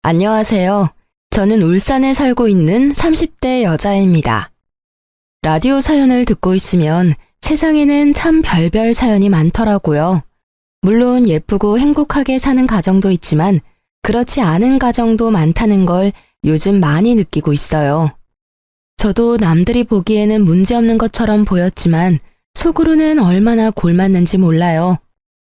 안녕하세요. 저는 울산에 살고 있는 30대 여자입니다. 라디오 사연을 듣고 있으면 세상에는 참 별별 사연이 많더라고요. 물론 예쁘고 행복하게 사는 가정도 있지만 그렇지 않은 가정도 많다는 걸 요즘 많이 느끼고 있어요. 저도 남들이 보기에는 문제없는 것처럼 보였지만 속으로는 얼마나 골맞는지 몰라요.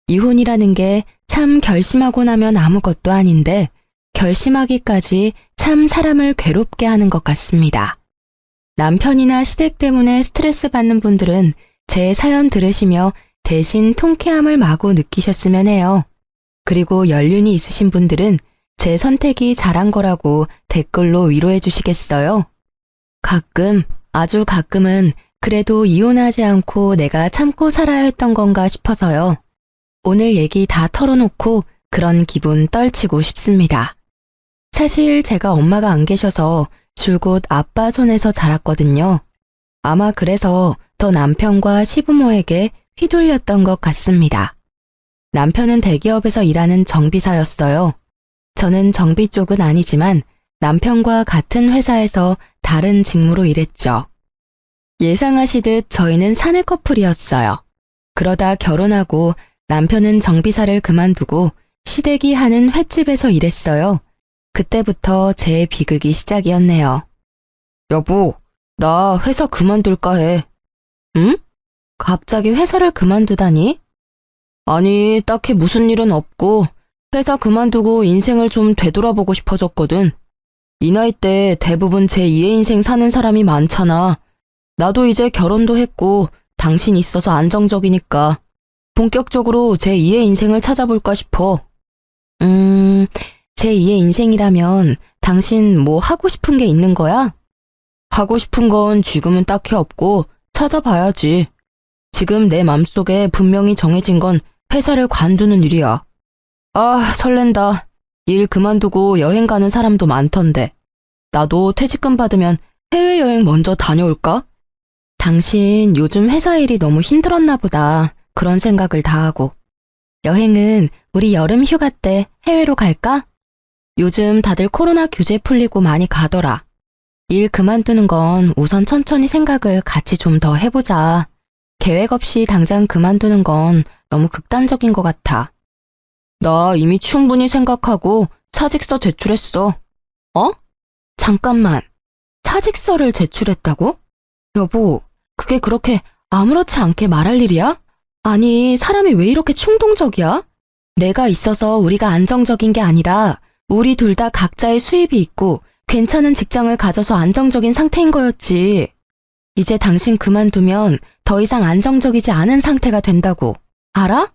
이혼이라는 게 참 결심하고 나면 아무것도 아닌데 결심하기까지 참 사람을 괴롭게 하는 것 같습니다. 남편이나 시댁 때문에 스트레스 받는 분들은 제 사연 들으시며 대신 통쾌함을 마구 느끼셨으면 해요. 그리고 연륜이 있으신 분들은 제 선택이 잘한 거라고 댓글로 위로해 주시겠어요? 가끔, 아주 가끔은 그래도 이혼하지 않고 내가 참고 살아야 했던 건가 싶어서요. 오늘 얘기 다 털어놓고 그런 기분 떨치고 싶습니다. 사실 제가 엄마가 안 계셔서 줄곧 아빠 손에서 자랐거든요. 아마 그래서 더 남편과 시부모에게 휘둘렸던 것 같습니다. 남편은 대기업에서 일하는 정비사였어요. 저는 정비 쪽은 아니지만 남편과 같은 회사에서 다른 직무로 일했죠. 예상하시듯 저희는 사내 커플이었어요. 그러다 결혼하고 남편은 정비사를 그만두고 시댁이 하는 횟집에서 일했어요. 그때부터 제 비극이 시작이었네요. 여보, 나 회사 그만둘까 해. 응? 갑자기 회사를 그만두다니? 아니, 딱히 무슨 일은 없고 회사 그만두고 인생을 좀 되돌아보고 싶어졌거든. 이 나이 때 대부분 제2의 인생 사는 사람이 많잖아. 나도 이제 결혼도 했고 당신 있어서 안정적이니까 본격적으로 제2의 인생을 찾아볼까 싶어. 제2의 인생이라면 당신 뭐 하고 싶은 게 있는 거야? 하고 싶은 건 지금은 딱히 없고 찾아봐야지. 지금 내 맘속에 분명히 정해진 건 회사를 관두는 일이야. 아, 설렌다. 일 그만두고 여행 가는 사람도 많던데. 나도 퇴직금 받으면 해외여행 먼저 다녀올까? 당신 요즘 회사 일이 너무 힘들었나 보다. 그런 생각을 다 하고. 여행은 우리 여름 휴가 때 해외로 갈까? 요즘 다들 코로나 규제 풀리고 많이 가더라. 일 그만두는 건 우선 천천히 생각을 같이 좀 더 해보자. 계획 없이 당장 그만두는 건 너무 극단적인 것 같아. 나 이미 충분히 생각하고 사직서 제출했어. 어? 잠깐만. 사직서를 제출했다고? 여보, 그게 그렇게 아무렇지 않게 말할 일이야? 아니, 사람이 왜 이렇게 충동적이야? 내가 있어서 우리가 안정적인 게 아니라 우리 둘 다 각자의 수입이 있고 괜찮은 직장을 가져서 안정적인 상태인 거였지. 이제 당신 그만두면 더 이상 안정적이지 않은 상태가 된다고. 알아?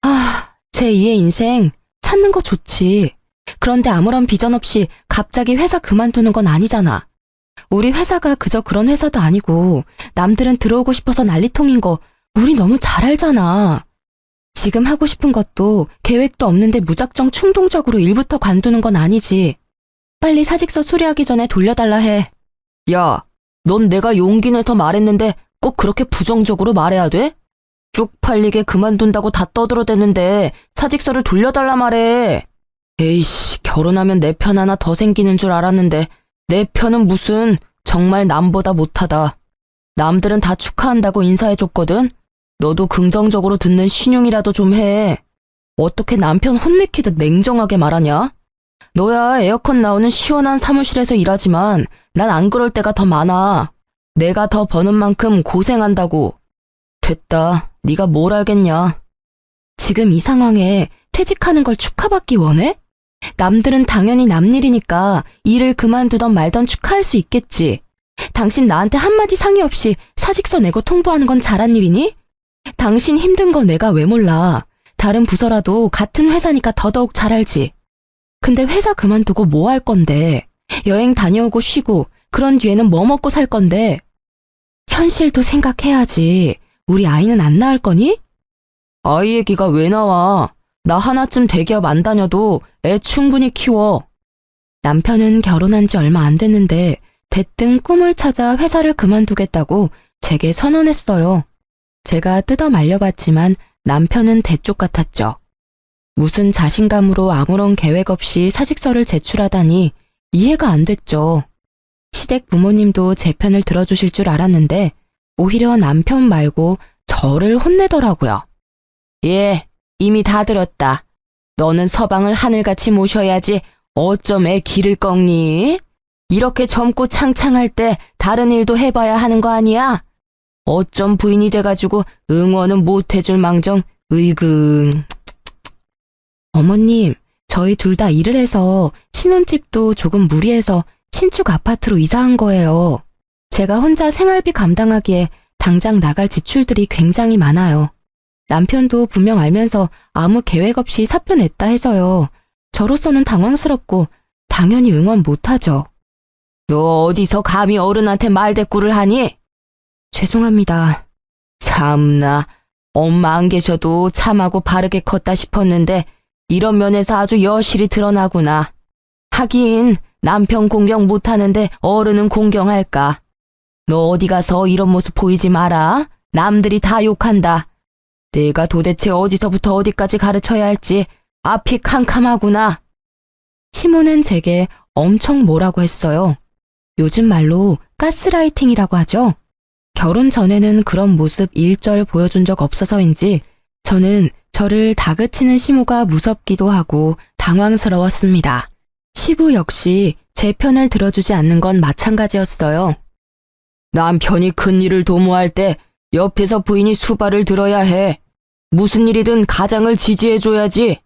아, 제2의 인생 찾는 거 좋지. 그런데 아무런 비전 없이 갑자기 회사 그만두는 건 아니잖아. 우리 회사가 그저 그런 회사도 아니고 남들은 들어오고 싶어서 난리통인 거 우리 너무 잘 알잖아. 지금 하고 싶은 것도 계획도 없는데 무작정 충동적으로 일부터 관두는 건 아니지. 빨리 사직서 수리하기 전에 돌려달라 해. 야, 넌 내가 용기 내서 말했는데 꼭 그렇게 부정적으로 말해야 돼? 쪽팔리게 그만둔다고 다 떠들어대는데 사직서를 돌려달라 말해. 에이씨, 결혼하면 내 편 하나 더 생기는 줄 알았는데 내 편은 무슨 정말 남보다 못하다. 남들은 다 축하한다고 인사해줬거든. 너도 긍정적으로 듣는 신용이라도 좀 해. 어떻게 남편 혼내키듯 냉정하게 말하냐? 너야 에어컨 나오는 시원한 사무실에서 일하지만 난 안 그럴 때가 더 많아. 내가 더 버는 만큼 고생한다고. 됐다. 네가 뭘 알겠냐. 지금 이 상황에 퇴직하는 걸 축하받기 원해? 남들은 당연히 남 일이니까 일을 그만두던 말던 축하할 수 있겠지. 당신 나한테 한마디 상의 없이 사직서 내고 통보하는 건 잘한 일이니? 당신 힘든 거 내가 왜 몰라. 다른 부서라도 같은 회사니까 더더욱 잘 알지. 근데 회사 그만두고 뭐 할 건데. 여행 다녀오고 쉬고 그런 뒤에는 뭐 먹고 살 건데. 현실도 생각해야지. 우리 아이는 안 낳을 거니? 아이 얘기가 왜 나와. 나 하나쯤 대기업 안 다녀도 애 충분히 키워. 남편은 결혼한 지 얼마 안 됐는데 대뜸 꿈을 찾아 회사를 그만두겠다고 제게 선언했어요. 제가 뜯어 말려봤지만 남편은 대쪽 같았죠. 무슨 자신감으로 아무런 계획 없이 사직서를 제출하다니 이해가 안 됐죠. 시댁 부모님도 제 편을 들어주실 줄 알았는데 오히려 남편 말고 저를 혼내더라고요. 예, 이미 다 들었다. 너는 서방을 하늘같이 모셔야지 어쩜 애 기를 꺾니? 이렇게 젊고 창창할 때 다른 일도 해봐야 하는 거 아니야? 어쩜 부인이 돼가지고 응원은 못 해줄 망정, 으이그. 어머님, 저희 둘 다 일을 해서 신혼집도 조금 무리해서 신축 아파트로 이사한 거예요. 제가 혼자 생활비 감당하기에 당장 나갈 지출들이 굉장히 많아요. 남편도 분명 알면서 아무 계획 없이 사표 냈다 해서요. 저로서는 당황스럽고 당연히 응원 못하죠. 너 어디서 감히 어른한테 말대꾸를 하니? 죄송합니다. 참나, 엄마 안 계셔도 참하고 바르게 컸다 싶었는데 이런 면에서 아주 여실히 드러나구나. 하긴 남편 공경 못하는데 어른은 공경할까. 너 어디 가서 이런 모습 보이지 마라. 남들이 다 욕한다. 내가 도대체 어디서부터 어디까지 가르쳐야 할지 앞이 캄캄하구나. 시모는 제게 엄청 뭐라고 했어요. 요즘 말로 가스라이팅이라고 하죠. 결혼 전에는 그런 모습 일절 보여준 적 없어서인지 저는 저를 다그치는 시모가 무섭기도 하고 당황스러웠습니다. 시부 역시 제 편을 들어주지 않는 건 마찬가지였어요. 남편이 큰일을 도모할 때 옆에서 부인이 수발을 들어야 해. 무슨 일이든 가장을 지지해줘야지.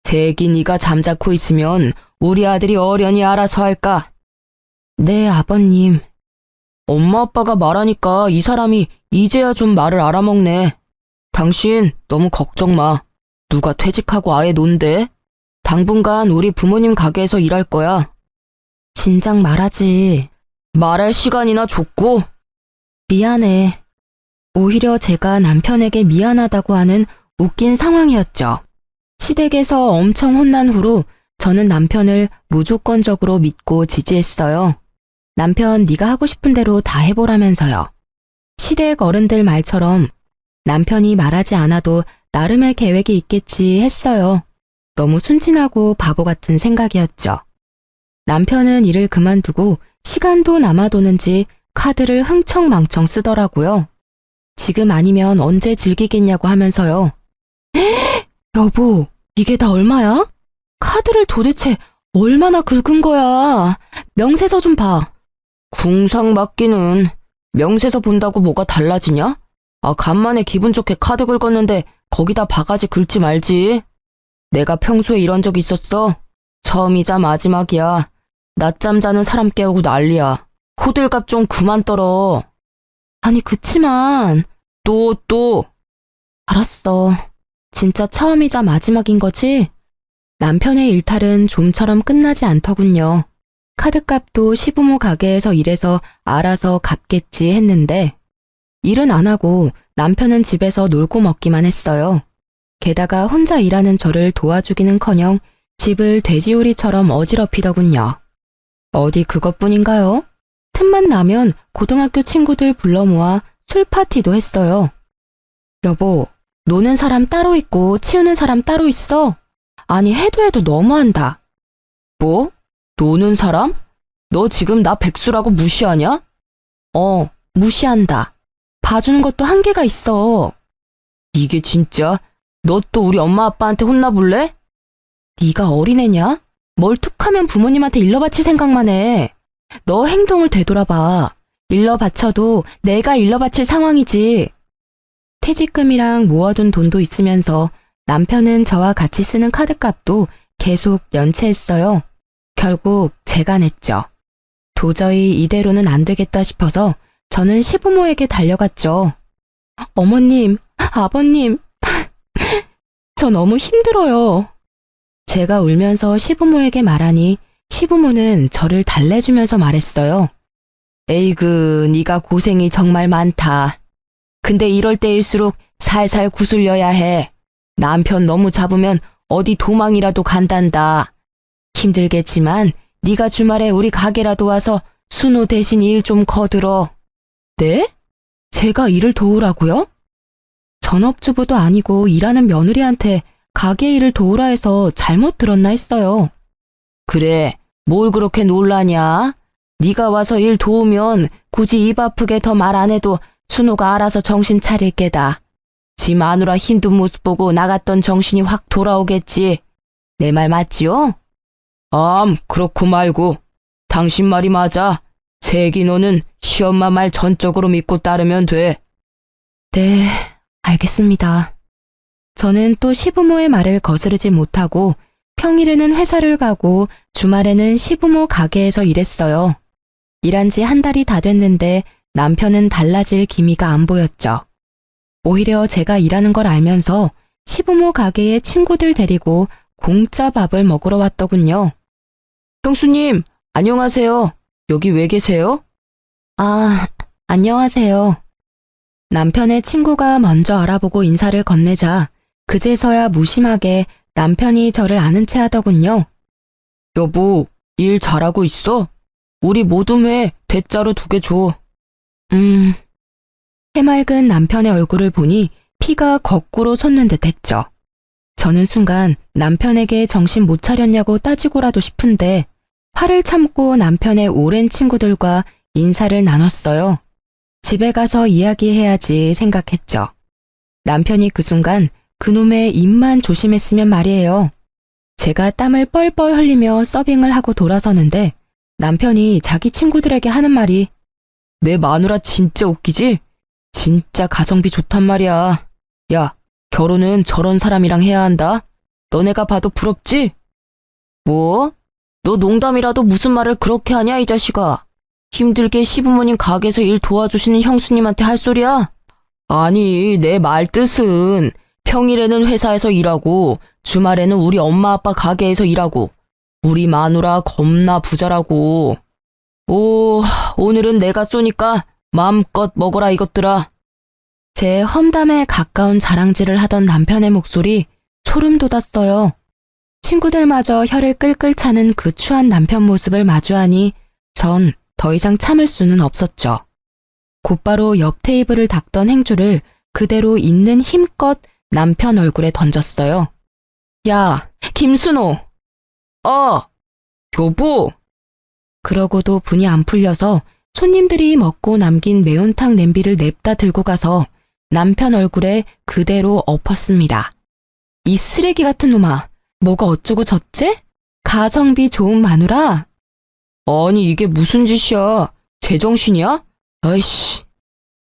대기 네가 잠자코 있으면 우리 아들이 어련히 알아서 할까? 네, 아버님. 엄마 아빠가 말하니까 이 사람이 이제야 좀 말을 알아먹네. 당신 너무 걱정 마. 누가 퇴직하고 아예 논대? 당분간 우리 부모님 가게에서 일할 거야. 진작 말하지. 말할 시간이나 줬고. 미안해. 오히려 제가 남편에게 미안하다고 하는 웃긴 상황이었죠. 시댁에서 엄청 혼난 후로 저는 남편을 무조건적으로 믿고 지지했어요. 남편 네가 하고 싶은 대로 다 해보라면서요. 시댁 어른들 말처럼 남편이 말하지 않아도 나름의 계획이 있겠지 했어요. 너무 순진하고 바보 같은 생각이었죠. 남편은 일을 그만두고 시간도 남아도는지 카드를 흥청망청 쓰더라고요. 지금 아니면 언제 즐기겠냐고 하면서요. 여보, 이게 다 얼마야? 카드를 도대체 얼마나 긁은 거야? 명세서 좀 봐. 궁상 맞기는 명세서 본다고 뭐가 달라지냐? 아, 간만에 기분 좋게 카드 긁었는데 거기다 바가지 긁지 말지. 내가 평소에 이런 적 있었어? 처음이자 마지막이야. 낮잠 자는 사람 깨우고 난리야. 호들갑 좀 그만 떨어. 아니, 그치만 또. 알았어. 진짜 처음이자 마지막인 거지? 남편의 일탈은 좀처럼 끝나지 않더군요. 카드값도 시부모 가게에서 일해서 알아서 갚겠지 했는데 일은 안 하고 남편은 집에서 놀고 먹기만 했어요. 게다가 혼자 일하는 저를 도와주기는커녕 집을 돼지우리처럼 어지럽히더군요. 어디 그것뿐인가요? 틈만 나면 고등학교 친구들 불러 모아 술 파티도 했어요. 여보, 노는 사람 따로 있고 치우는 사람 따로 있어? 아니, 해도 너무한다. 뭐? 노는 사람? 너 지금 나 백수라고 무시하냐? 무시한다. 봐주는 것도 한계가 있어. 이게 진짜? 너 또 우리 엄마 아빠한테 혼나볼래? 네가 어린애냐? 뭘 툭하면 부모님한테 일러 바칠 생각만 해. 너 행동을 되돌아봐. 일러 바쳐도 내가 일러 바칠 상황이지. 퇴직금이랑 모아둔 돈도 있으면서 남편은 저와 같이 쓰는 카드값도 계속 연체했어요. 결국 제가 냈죠. 도저히 이대로는 안 되겠다 싶어서 저는 시부모에게 달려갔죠. 어머님, 아버님, 저 너무 힘들어요. 제가 울면서 시부모에게 말하니 시부모는 저를 달래주면서 말했어요. 에이그, 네가 고생이 정말 많다. 근데 이럴 때일수록 살살 구슬려야 해. 남편 너무 잡으면 어디 도망이라도 간단다. 힘들겠지만 네가 주말에 우리 가게라도 와서 순호 대신 일 좀 거들어. 네? 제가 일을 도우라고요? 전업주부도 아니고 일하는 며느리한테 가게 일을 도우라 해서 잘못 들었나 했어요. 그래, 뭘 그렇게 놀라냐? 네가 와서 일 도우면 굳이 입 아프게 더 말 안 해도 순호가 알아서 정신 차릴 게다. 지 마누라 힘든 모습 보고 나갔던 정신이 확 돌아오겠지. 내 말 맞지요? 그렇고 말고. 당신 말이 맞아. 세기 너는 시엄마 말 전적으로 믿고 따르면 돼. 네, 알겠습니다. 저는 또 시부모의 말을 거스르지 못하고 평일에는 회사를 가고 주말에는 시부모 가게에서 일했어요. 일한 지 한 달이 다 됐는데 남편은 달라질 기미가 안 보였죠. 오히려 제가 일하는 걸 알면서 시부모 가게에 친구들 데리고 공짜 밥을 먹으러 왔더군요. 형수님, 안녕하세요. 여기 왜 계세요? 안녕하세요. 남편의 친구가 먼저 알아보고 인사를 건네자 그제서야 무심하게 남편이 저를 아는 체 하더군요. 여보, 일 잘하고 있어? 우리 모둠회 대짜로 2개 줘. 해맑은 남편의 얼굴을 보니 피가 거꾸로 솟는 듯 했죠. 저는 순간 남편에게 정신 못 차렸냐고 따지고라도 싶은데 화를 참고 남편의 오랜 친구들과 인사를 나눴어요. 집에 가서 이야기해야지 생각했죠. 남편이 그 순간 그놈의 입만 조심했으면 말이에요. 제가 땀을 뻘뻘 흘리며 서빙을 하고 돌아서는데 남편이 자기 친구들에게 하는 말이 내 마누라 진짜 웃기지? 진짜 가성비 좋단 말이야. 야, 결혼은 저런 사람이랑 해야 한다. 너네가 봐도 부럽지? 뭐? 너 농담이라도 무슨 말을 그렇게 하냐 이 자식아. 힘들게 시부모님 가게에서 일 도와주시는 형수님한테 할 소리야? 아니, 내 말 뜻은 평일에는 회사에서 일하고 주말에는 우리 엄마 아빠 가게에서 일하고 우리 마누라 겁나 부자라고. 오늘은 내가 쏘니까 마음껏 먹어라 이것들아. 제 험담에 가까운 자랑질을 하던 남편의 목소리 소름 돋았어요. 친구들마저 혀를 끌끌 차는 그 추한 남편 모습을 마주하니 전 더 이상 참을 수는 없었죠. 곧바로 옆 테이블을 닦던 행주를 그대로 있는 힘껏 남편 얼굴에 던졌어요. 야, 김순호! 여보! 그러고도 분이 안 풀려서 손님들이 먹고 남긴 매운탕 냄비를 냅다 들고 가서 남편 얼굴에 그대로 엎었습니다. 이 쓰레기 같은 놈아, 뭐가 어쩌고 저째? 가성비 좋은 마누라? 아니 이게 무슨 짓이야? 제정신이야? 아이씨.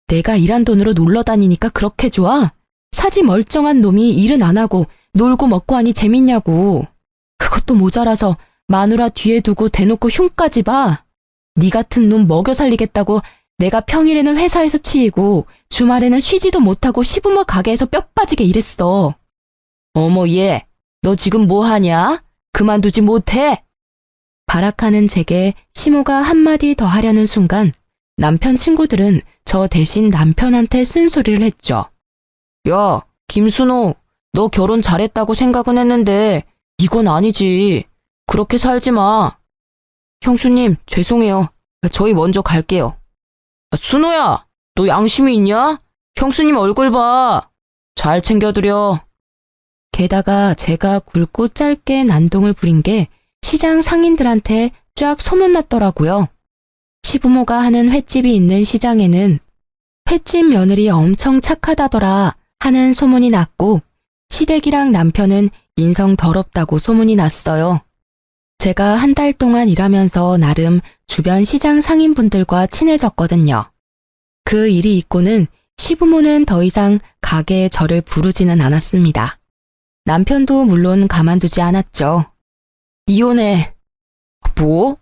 내가 일한 돈으로 놀러 다니니까 그렇게 좋아? 사지 멀쩡한 놈이 일은 안 하고 놀고 먹고 하니 재밌냐고. 그것도 모자라서 마누라 뒤에 두고 대놓고 흉까지 봐. 네 같은 놈 먹여 살리겠다고 내가 평일에는 회사에서 치이고 주말에는 쉬지도 못하고 시부모 가게에서 뼈 빠지게 일했어. 어머 얘, 너 지금 뭐 하냐? 그만두지 못해? 발악하는 제게 시모가 한마디 더 하려는 순간 남편 친구들은 저 대신 남편한테 쓴소리를 했죠. 야, 김순호, 너 결혼 잘했다고 생각은 했는데 이건 아니지. 그렇게 살지 마. 형수님, 죄송해요. 저희 먼저 갈게요. 순호야, 너 양심이 있냐? 형수님 얼굴 봐. 잘 챙겨드려. 게다가 제가 굵고 짧게 난동을 부린 게 시장 상인들한테 쫙 소문났더라고요. 시부모가 하는 횟집이 있는 시장에는 횟집 며느리 엄청 착하다더라 하는 소문이 났고 시댁이랑 남편은 인성 더럽다고 소문이 났어요. 제가 한 달 동안 일하면서 나름 주변 시장 상인분들과 친해졌거든요. 그 일이 있고는 시부모는 더 이상 가게에 저를 부르지는 않았습니다. 남편도 물론 가만두지 않았죠. 이혼해. 뭐?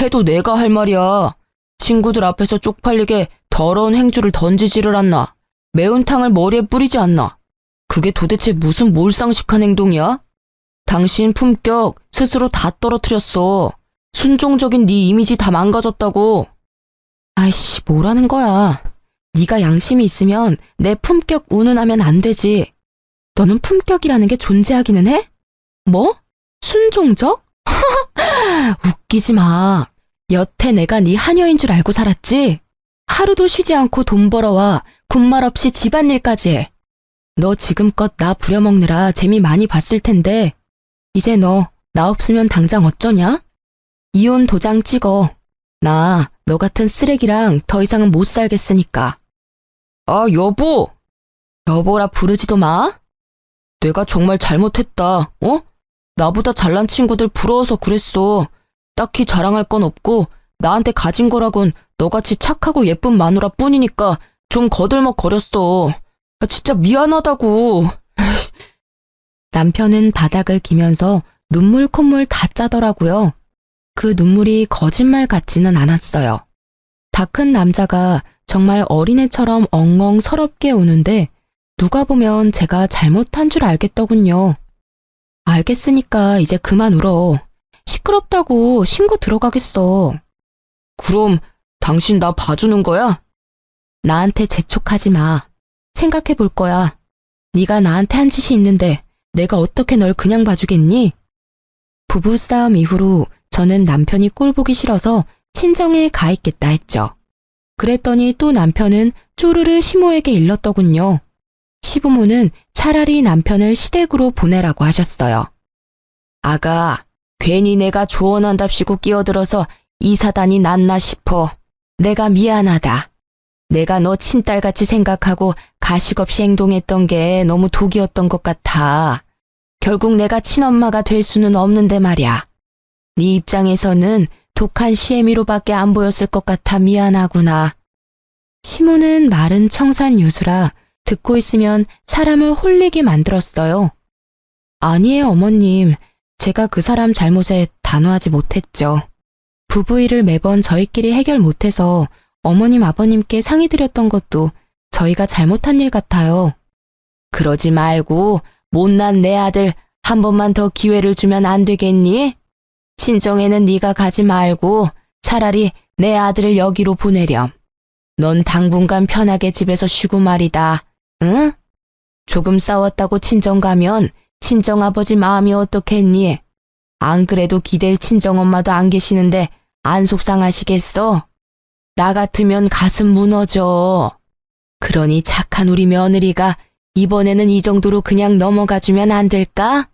해도 내가 할 말이야. 친구들 앞에서 쪽팔리게 더러운 행주를 던지지를 않나. 매운탕을 머리에 뿌리지 않나. 그게 도대체 무슨 몰상식한 행동이야? 당신 품격 스스로 다 떨어뜨렸어. 순종적인 네 이미지 다 망가졌다고. 아이씨, 뭐라는 거야. 네가 양심이 있으면 내 품격 운운하면 안 되지. 너는 품격이라는 게 존재하기는 해? 뭐? 순종적? 웃기지 마. 여태 내가 네 하녀인 줄 알고 살았지? 하루도 쉬지 않고 돈 벌어와 군말 없이 집안일까지 해. 너 지금껏 나 부려먹느라 재미 많이 봤을 텐데 이제 너 나 없으면 당장 어쩌냐? 이혼 도장 찍어. 나 너 같은 쓰레기랑 더 이상은 못 살겠으니까. 아, 여보! 여보라 부르지도 마? 내가 정말 잘못했다, 어? 나보다 잘난 친구들 부러워서 그랬어. 딱히 자랑할 건 없고 나한테 가진 거라곤 너같이 착하고 예쁜 마누라 뿐이니까 좀 거들먹거렸어. 아, 진짜 미안하다고. 남편은 바닥을 기면서 눈물 콧물 다 짜더라고요. 그 눈물이 거짓말 같지는 않았어요. 다 큰 남자가 정말 어린애처럼 엉엉 서럽게 우는데 누가 보면 제가 잘못한 줄 알겠더군요. 알겠으니까 이제 그만 울어. 시끄럽다고 신고 들어가겠어. 그럼 당신 나 봐주는 거야? 나한테 재촉하지 마. 생각해 볼 거야. 네가 나한테 한 짓이 있는데 내가 어떻게 널 그냥 봐주겠니? 부부싸움 이후로 저는 남편이 꼴보기 싫어서 친정에 가 있겠다 했죠. 그랬더니 또 남편은 쪼르르 시모에게 일렀더군요. 시부모는 차라리 남편을 시댁으로 보내라고 하셨어요. 아가, 괜히 내가 조언한답시고 끼어들어서 이 사단이 났나 싶어. 내가 미안하다. 내가 너 친딸같이 생각하고 가식 없이 행동했던 게 너무 독이었던 것 같아. 결국 내가 친엄마가 될 수는 없는데 말야. 네 입장에서는 독한 시애미로밖에 안 보였을 것 같아 미안하구나. 시모는 말은 청산유수라 듣고 있으면 사람을 홀리게 만들었어요. 아니에요, 어머님. 제가 그 사람 잘못에 단호하지 못했죠. 부부 일을 매번 저희끼리 해결 못해서 어머님, 아버님께 상의드렸던 것도 저희가 잘못한 일 같아요. 그러지 말고 못난 내 아들 한 번만 더 기회를 주면 안 되겠니? 친정에는 네가 가지 말고 차라리 내 아들을 여기로 보내렴. 넌 당분간 편하게 집에서 쉬고 말이다. 응? 조금 싸웠다고 친정 가면 친정아버지 마음이 어떻겠니? 안 그래도 기댈 친정엄마도 안 계시는데 안 속상하시겠어? 나 같으면 가슴 무너져. 그러니 착한 우리 며느리가 이번에는 이 정도로 그냥 넘어가주면 안 될까?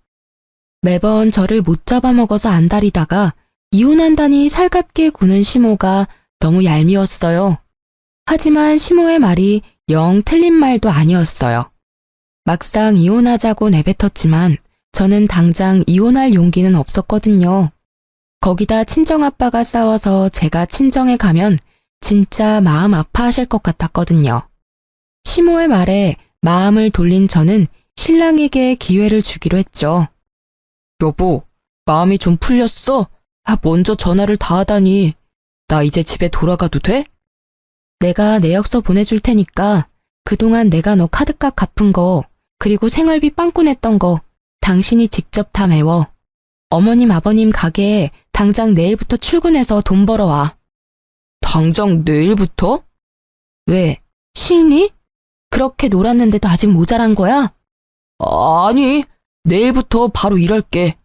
매번 저를 못 잡아먹어서 안달이다가 이혼한다니 살갑게 구는 시모가 너무 얄미웠어요. 하지만 시모의 말이 영 틀린 말도 아니었어요. 막상 이혼하자고 내뱉었지만 저는 당장 이혼할 용기는 없었거든요. 거기다 친정아빠가 싸워서 제가 친정에 가면 진짜 마음 아파하실 것 같았거든요. 시모의 말에 마음을 돌린 저는 신랑에게 기회를 주기로 했죠. 여보, 마음이 좀 풀렸어? 먼저 전화를 다 하다니. 나 이제 집에 돌아가도 돼? 내가 내역서 보내줄 테니까 그동안 내가 너 카드값 갚은 거 그리고 생활비 빵꾸 냈던 거 당신이 직접 다 메워. 어머님 아버님 가게에 당장 내일부터 출근해서 돈 벌어와. 당장 내일부터? 왜? 싫니? 그렇게 놀았는데도 아직 모자란 거야? 아니, 내일부터 바로 일할게.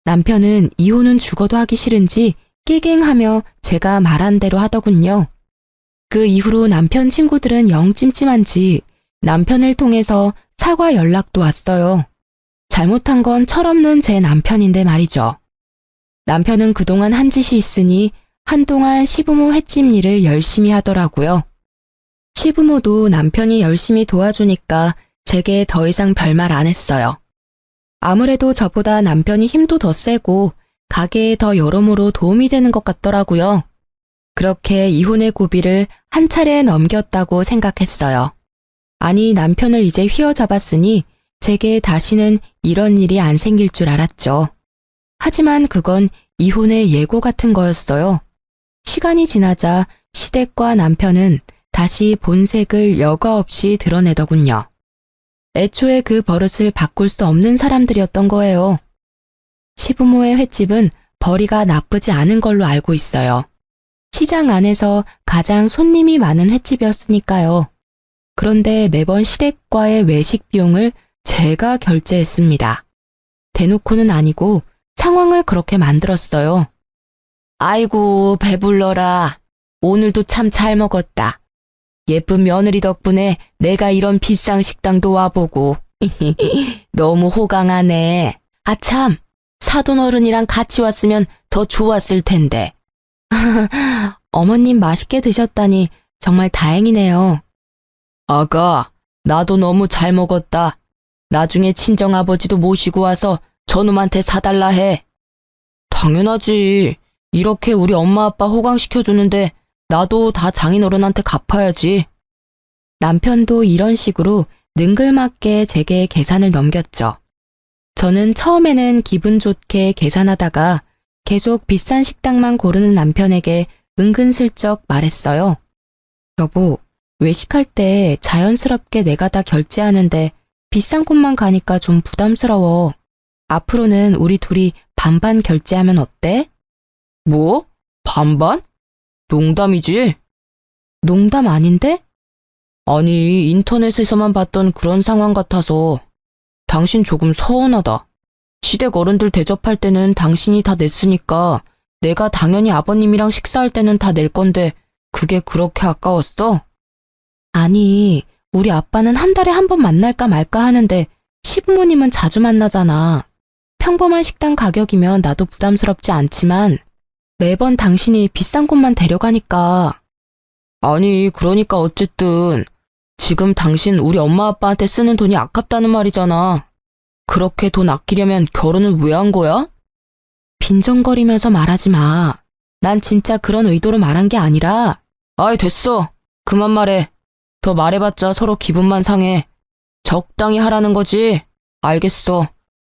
남편은 이혼은 죽어도 하기 싫은지 깨갱하며 제가 말한 대로 하더군요. 그 이후로 남편 친구들은 영 찜찜한지 남편을 통해서 사과 연락도 왔어요. 잘못한 건 철없는 제 남편인데 말이죠. 남편은 그동안 한 짓이 있으니 한동안 시부모 횟집 일을 열심히 하더라고요. 시부모도 남편이 열심히 도와주니까 제게 더 이상 별말 안 했어요. 아무래도 저보다 남편이 힘도 더 세고 가게에 더 여러모로 도움이 되는 것 같더라고요. 그렇게 이혼의 고비를 한 차례 넘겼다고 생각했어요. 아니, 남편을 이제 휘어잡았으니 제게 다시는 이런 일이 안 생길 줄 알았죠. 하지만 그건 이혼의 예고 같은 거였어요. 시간이 지나자 시댁과 남편은 다시 본색을 여과 없이 드러내더군요. 애초에 그 버릇을 바꿀 수 없는 사람들이었던 거예요. 시부모의 횟집은 벌이가 나쁘지 않은 걸로 알고 있어요. 시장 안에서 가장 손님이 많은 횟집이었으니까요. 그런데 매번 시댁과의 외식 비용을 제가 결제했습니다. 대놓고는 아니고 상황을 그렇게 만들었어요. 아이고, 배불러라. 오늘도 참 잘 먹었다. 예쁜 며느리 덕분에 내가 이런 비싼 식당도 와보고. 너무 호강하네. 아참, 사돈어른이랑 같이 왔으면 더 좋았을 텐데. 어머님 맛있게 드셨다니 정말 다행이네요. 아가, 나도 너무 잘 먹었다. 나중에 친정아버지도 모시고 와서 저놈한테 사달라 해. 당연하지. 이렇게 우리 엄마 아빠 호강시켜주는데 나도 다 장인어른한테 갚아야지. 남편도 이런 식으로 능글맞게 제게 계산을 넘겼죠. 저는 처음에는 기분 좋게 계산하다가 계속 비싼 식당만 고르는 남편에게 은근슬쩍 말했어요. 여보, 외식할 때 자연스럽게 내가 다 결제하는데 비싼 곳만 가니까 좀 부담스러워. 앞으로는 우리 둘이 반반 결제하면 어때? 뭐? 반반? 농담이지? 농담 아닌데? 아니, 인터넷에서만 봤던 그런 상황 같아서. 당신 조금 서운하다. 시댁 어른들 대접할 때는 당신이 다 냈으니까 내가 당연히 아버님이랑 식사할 때는 다 낼 건데 그게 그렇게 아까웠어? 아니, 우리 아빠는 한 달에 한 번 만날까 말까 하는데 시부모님은 자주 만나잖아. 평범한 식당 가격이면 나도 부담스럽지 않지만 매번 당신이 비싼 곳만 데려가니까. 아니, 그러니까 어쨌든 지금 당신 우리 엄마 아빠한테 쓰는 돈이 아깝다는 말이잖아. 그렇게 돈 아끼려면 결혼은 왜 한 거야? 빈정거리면서 말하지 마. 난 진짜 그런 의도로 말한 게 아니라. 아이, 됐어. 그만 말해. 더 말해봤자 서로 기분만 상해. 적당히 하라는 거지. 알겠어.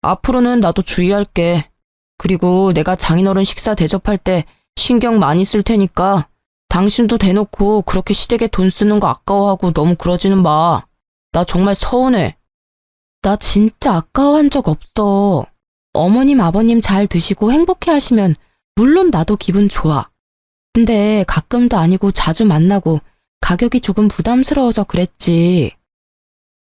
앞으로는 나도 주의할게. 그리고 내가 장인어른 식사 대접할 때 신경 많이 쓸 테니까 당신도 대놓고 그렇게 시댁에 돈 쓰는 거 아까워하고 너무 그러지는 마. 나 정말 서운해. 나 진짜 아까워한 적 없어. 어머님, 아버님 잘 드시고 행복해 하시면 물론 나도 기분 좋아. 근데 가끔도 아니고 자주 만나고 가격이 조금 부담스러워서 그랬지.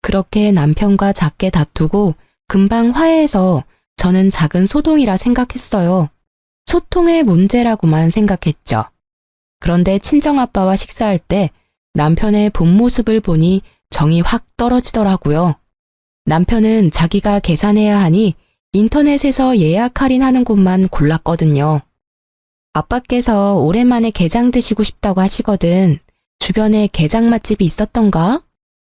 그렇게 남편과 작게 다투고 금방 화해해서 저는 작은 소동이라 생각했어요. 소통의 문제라고만 생각했죠. 그런데 친정아빠와 식사할 때 남편의 본 모습을 보니 정이 확 떨어지더라고요. 남편은 자기가 계산해야 하니 인터넷에서 예약 할인하는 곳만 골랐거든요. 아빠께서 오랜만에 게장 드시고 싶다고 하시거든. 주변에 게장 맛집이 있었던가?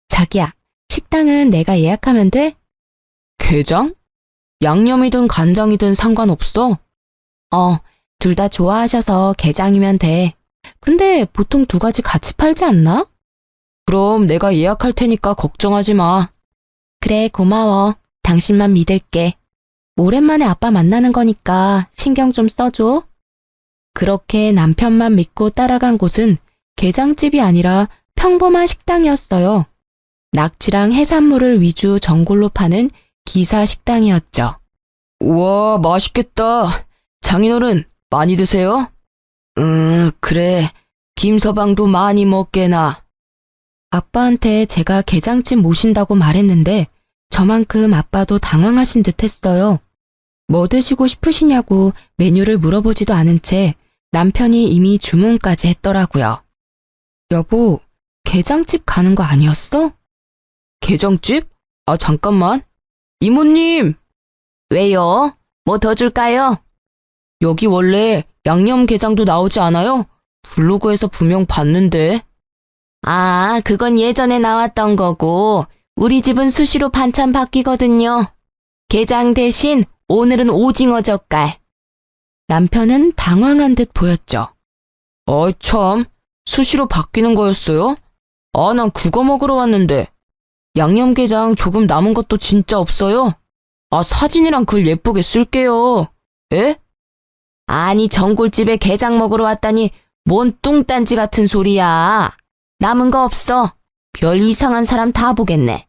자기야, 식당은 내가 예약하면 돼? 게장? 양념이든 간장이든 상관없어? 둘 다 좋아하셔서 게장이면 돼. 근데 보통 두 가지 같이 팔지 않나? 그럼 내가 예약할 테니까 걱정하지 마. 그래, 고마워. 당신만 믿을게. 오랜만에 아빠 만나는 거니까 신경 좀 써줘. 그렇게 남편만 믿고 따라간 곳은 게장집이 아니라 평범한 식당이었어요. 낙지랑 해산물을 위주 전골로 파는 기사 식당이었죠. 우와, 맛있겠다. 장인어른, 많이 드세요? 그래. 김서방도 많이 먹게나. 아빠한테 제가 게장집 모신다고 말했는데 저만큼 아빠도 당황하신 듯 했어요. 뭐 드시고 싶으시냐고 메뉴를 물어보지도 않은 채 남편이 이미 주문까지 했더라고요. 여보, 게장집 가는 거 아니었어? 게장집? 아, 잠깐만. 이모님! 왜요? 뭐 더 줄까요? 여기 원래 양념게장도 나오지 않아요? 블로그에서 분명 봤는데. 아, 그건 예전에 나왔던 거고 우리 집은 수시로 반찬 바뀌거든요. 게장 대신 오늘은 오징어 젓갈. 남편은 당황한 듯 보였죠. 어이 참, 수시로 바뀌는 거였어요? 아, 난 그거 먹으러 왔는데. 양념게장 조금 남은 것도 진짜 없어요? 아, 사진이랑 글 예쁘게 쓸게요. 에? 아니, 전골집에 게장 먹으러 왔다니 뭔 뚱딴지 같은 소리야. 남은 거 없어. 별 이상한 사람 다 보겠네.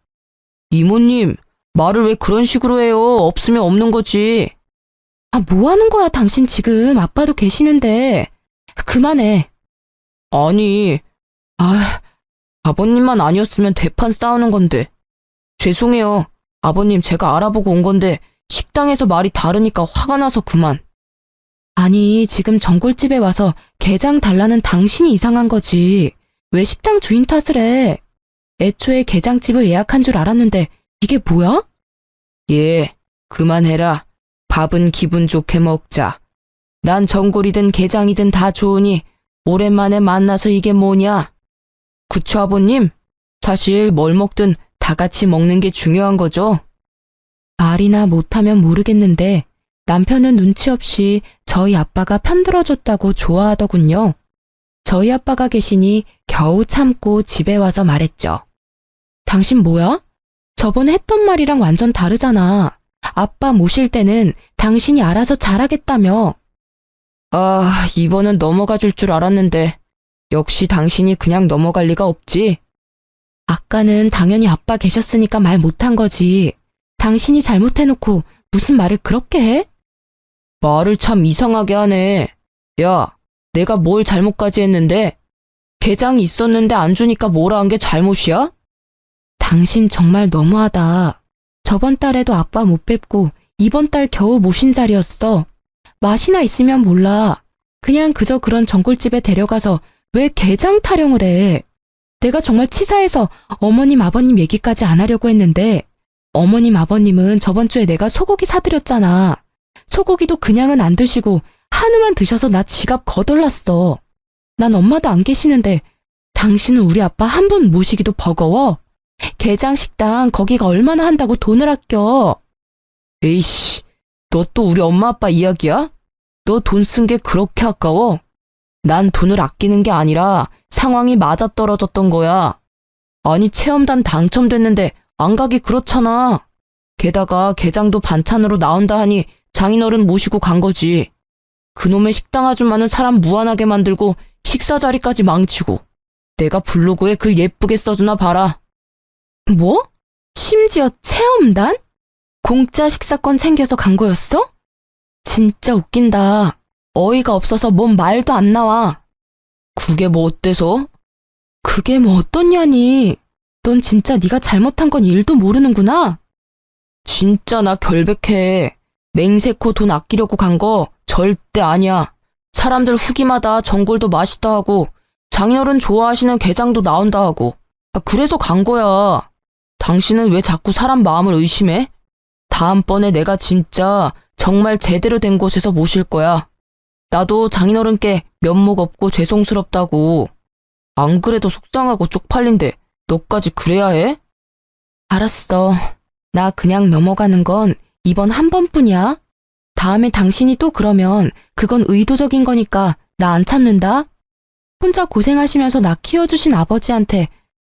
이모님, 말을 왜 그런 식으로 해요? 없으면 없는 거지. 아, 뭐 하는 거야, 당신 지금. 아빠도 계시는데. 그만해. 아니, 아버님만 아니었으면 대판 싸우는 건데. 죄송해요. 아버님, 제가 알아보고 온 건데 식당에서 말이 다르니까 화가 나서 그만. 아니, 지금 전골집에 와서 게장 달라는 당신이 이상한 거지. 왜 식당 주인 탓을 해? 애초에 게장집을 예약한 줄 알았는데 이게 뭐야? 예, 그만해라. 밥은 기분 좋게 먹자. 난 전골이든 게장이든 다 좋으니 오랜만에 만나서 이게 뭐냐? 그쵸, 아버님? 사실 뭘 먹든 다 같이 먹는 게 중요한 거죠. 말이나 못하면 모르겠는데 남편은 눈치 없이 저희 아빠가 편들어줬다고 좋아하더군요. 저희 아빠가 계시니 겨우 참고 집에 와서 말했죠. 당신 뭐야? 저번에 했던 말이랑 완전 다르잖아. 아빠 모실 때는 당신이 알아서 잘하겠다며. 아, 이번은 넘어가 줄 줄 알았는데 역시 당신이 그냥 넘어갈 리가 없지. 아까는 당연히 아빠 계셨으니까 말 못한 거지. 당신이 잘못해놓고 무슨 말을 그렇게 해? 말을 참 이상하게 하네. 야, 내가 뭘 잘못까지 했는데? 게장이 있었는데 안 주니까 뭐라 한 게 잘못이야? 당신 정말 너무하다. 저번 달에도 아빠 못 뵙고 이번 달 겨우 모신 자리였어. 맛이나 있으면 몰라. 그냥 그저 그런 전골집에 데려가서 왜 게장 타령을 해? 내가 정말 치사해서 어머님 아버님 얘기까지 안 하려고 했는데 어머님 아버님은 저번 주에 내가 소고기 사드렸잖아. 소고기도 그냥은 안 드시고 한우만 드셔서 나 지갑 거덜났어. 난 엄마도 안 계시는데 당신은 우리 아빠 한 분 모시기도 버거워? 게장 식당 거기가 얼마나 한다고 돈을 아껴? 에이씨, 너 또 우리 엄마 아빠 이야기야? 너 돈 쓴 게 그렇게 아까워? 난 돈을 아끼는 게 아니라 상황이 맞아떨어졌던 거야. 아니, 체험단 당첨됐는데 안 가기 그렇잖아. 게다가 게장도 반찬으로 나온다 하니 장인어른 모시고 간 거지. 그놈의 식당 아줌마는 사람 무안하게 만들고 식사 자리까지 망치고. 내가 블로그에 글 예쁘게 써주나 봐라. 뭐? 심지어 체험단? 공짜 식사권 챙겨서 간 거였어? 진짜 웃긴다. 어이가 없어서 뭔 말도 안 나와. 그게 뭐 어때서? 그게 뭐 어떻냐니. 넌 진짜 네가 잘못한 건 일도 모르는구나. 진짜 나 결백해. 맹세코 돈 아끼려고 간 거 절대 아니야. 사람들 후기마다 전골도 맛있다 하고 장인어른 좋아하시는 게장도 나온다 하고. 그래서 간 거야. 당신은 왜 자꾸 사람 마음을 의심해? 다음번에 내가 진짜 정말 제대로 된 곳에서 모실 거야. 나도 장인어른께 면목 없고 죄송스럽다고. 안 그래도 속상하고 쪽팔린데 너까지 그래야 해? 알았어. 나 그냥 넘어가는 건 이번 한 번뿐이야. 다음에 당신이 또 그러면 그건 의도적인 거니까 나 안 참는다. 혼자 고생하시면서 나 키워주신 아버지한테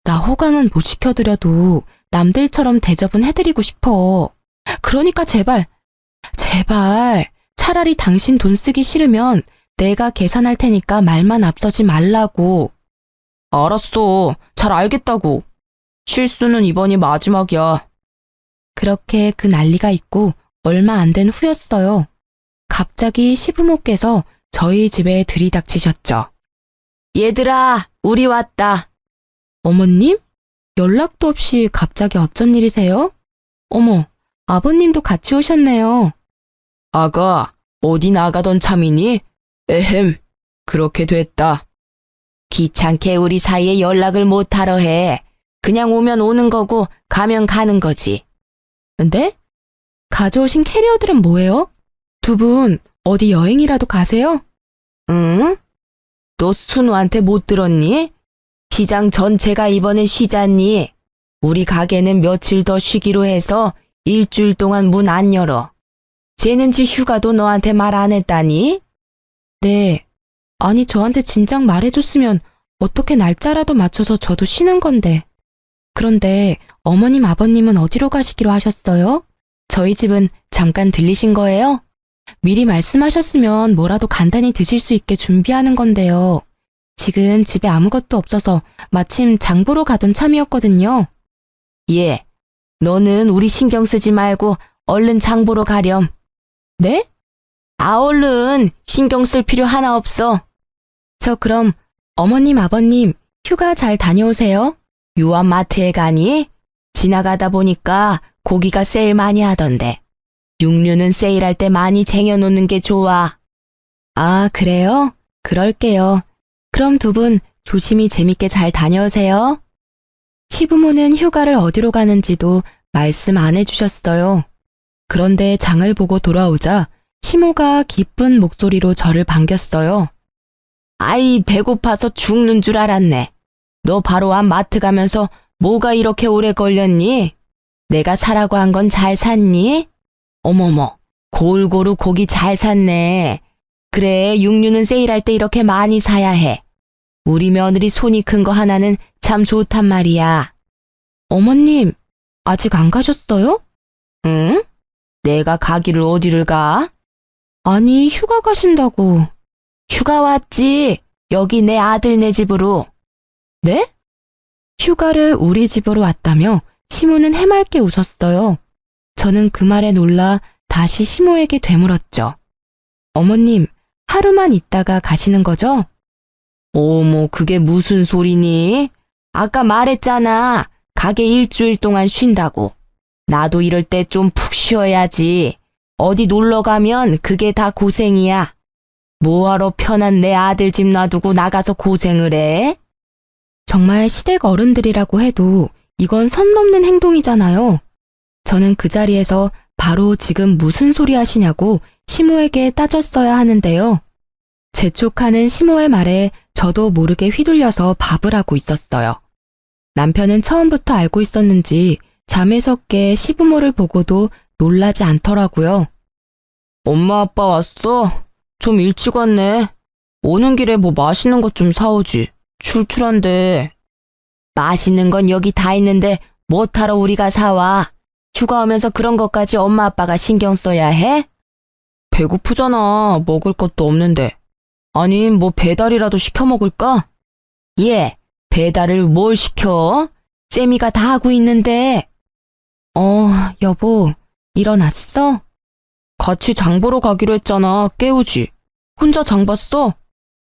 나 호강은 못 시켜드려도 남들처럼 대접은 해드리고 싶어. 그러니까 제발 차라리 당신 돈 쓰기 싫으면 내가 계산할 테니까 말만 앞서지 말라고. 알았어. 잘 알겠다고. 실수는 이번이 마지막이야. 그렇게 그 난리가 있고 얼마 안 된 후였어요. 갑자기 시부모께서 저희 집에 들이닥치셨죠. 얘들아, 우리 왔다. 어머님? 연락도 없이 갑자기 어쩐 일이세요? 어머, 아버님도 같이 오셨네요. 아가, 어디 나가던 참이니? 에헴, 그렇게 됐다. 귀찮게 우리 사이에 연락을 못하러 해. 그냥 오면 오는 거고 가면 가는 거지. 근데? 가져오신 캐리어들은 뭐예요? 두 분 어디 여행이라도 가세요? 응? 너 순우한테 못 들었니? 시장 전체가 이번에 쉬잖니. 우리 가게는 며칠 더 쉬기로 해서 일주일 동안 문 안 열어. 쟤는 지 휴가도 너한테 말 안 했다니? 네. 아니, 저한테 진작 말해줬으면 어떻게 날짜라도 맞춰서 저도 쉬는 건데. 그런데 어머님 아버님은 어디로 가시기로 하셨어요? 저희 집은 잠깐 들리신 거예요? 미리 말씀하셨으면 뭐라도 간단히 드실 수 있게 준비하는 건데요. 지금 집에 아무것도 없어서 마침 장 보러 가던 참이었거든요. 예, 너는 우리 신경 쓰지 말고 얼른 장 보러 가렴. 네? 얼른 신경 쓸 필요 하나 없어. 저 그럼 어머님 아버님 휴가 잘 다녀오세요. 유한 마트에 가니? 지나가다 보니까 고기가 세일 많이 하던데. 육류는 세일할 때 많이 쟁여놓는 게 좋아. 아, 그래요? 그럴게요. 그럼 두 분 조심히 재밌게 잘 다녀오세요. 시부모는 휴가를 어디로 가는지도 말씀 안 해주셨어요. 그런데 장을 보고 돌아오자 시모가 기쁜 목소리로 저를 반겼어요. 아이, 배고파서 죽는 줄 알았네. 너 바로 앞 마트 가면서 뭐가 이렇게 오래 걸렸니? 내가 사라고 한 건 잘 샀니? 어머머, 골고루 고기 잘 샀네. 그래, 육류는 세일할 때 이렇게 많이 사야 해. 우리 며느리 손이 큰 거 하나는 참 좋단 말이야. 어머님, 아직 안 가셨어요? 응? 내가 가기를 어디를 가? 아니, 휴가 가신다고. 휴가 왔지. 여기 내 아들네 집으로. 네? 휴가를 우리 집으로 왔다며 시모는 해맑게 웃었어요. 저는 그 말에 놀라 다시 시모에게 되물었죠. 어머님, 하루만 있다가 가시는 거죠? 어머, 그게 무슨 소리니? 아까 말했잖아. 가게 일주일 동안 쉰다고. 나도 이럴 때 좀 푹 쉬어야지. 어디 놀러 가면 그게 다 고생이야. 뭐하러 편한 내 아들 집 놔두고 나가서 고생을 해? 정말 시댁 어른들이라고 해도 이건 선 넘는 행동이잖아요. 저는 그 자리에서 바로 지금 무슨 소리 하시냐고 시모에게 따졌어야 하는데요. 재촉하는 시모의 말에 저도 모르게 휘둘려서 밥을 하고 있었어요. 남편은 처음부터 알고 있었는지 잠에서 깨 시부모를 보고도 놀라지 않더라고요. 엄마 아빠 왔어? 좀 일찍 왔네. 오는 길에 뭐 맛있는 것 좀 사오지. 출출한데. 맛있는 건 여기 다 있는데 뭐하러 우리가 사와? 휴가 오면서 그런 것까지 엄마 아빠가 신경 써야 해? 배고프잖아. 먹을 것도 없는데. 아니, 뭐 배달이라도 시켜 먹을까? 예, 배달을 뭘 시켜? 쌤이가 다 하고 있는데. 여보, 일어났어? 같이 장 보러 가기로 했잖아. 깨우지. 혼자 장 봤어?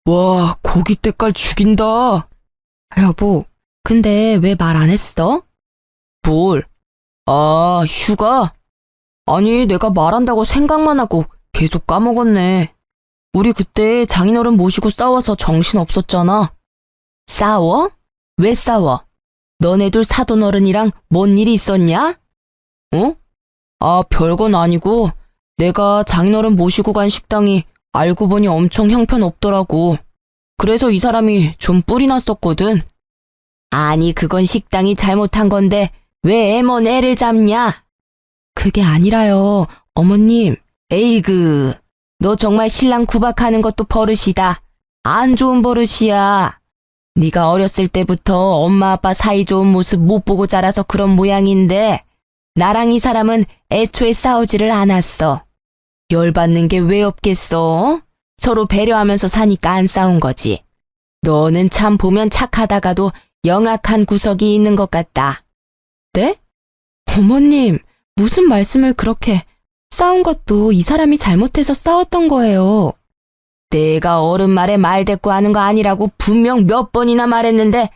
와, 고기 때깔 죽인다. 여보, 근데 왜 말 안 했어? 뭘? 아, 휴가? 아니, 내가 말한다고 생각만 하고 계속 까먹었네. 우리 그때 장인어른 모시고 싸워서 정신 없었잖아. 싸워? 왜 싸워? 너네들 사돈어른이랑 뭔 일이 있었냐? 어? 아, 별건 아니고 내가 장인어른 모시고 간 식당이 알고 보니 엄청 형편없더라고. 그래서 이 사람이 좀 뿔이 났었거든. 아니, 그건 식당이 잘못한 건데 왜 애먼 애를 잡냐? 그게 아니라요, 어머님. 에이그, 너 정말 신랑 구박하는 것도 버릇이다. 안 좋은 버릇이야. 네가 어렸을 때부터 엄마 아빠 사이 좋은 모습 못 보고 자라서 그런 모양인데 나랑 이 사람은 애초에 싸우지를 않았어. 열받는 게 왜 없겠어? 서로 배려하면서 사니까 안 싸운 거지. 너는 참 보면 착하다가도 영악한 구석이 있는 것 같다. 네? 어머님, 무슨 말씀을 그렇게... 싸운 것도 이 사람이 잘못해서 싸웠던 거예요. 내가 어른 말에 말대꾸 하는 거 아니라고 분명 몇 번이나 말했는데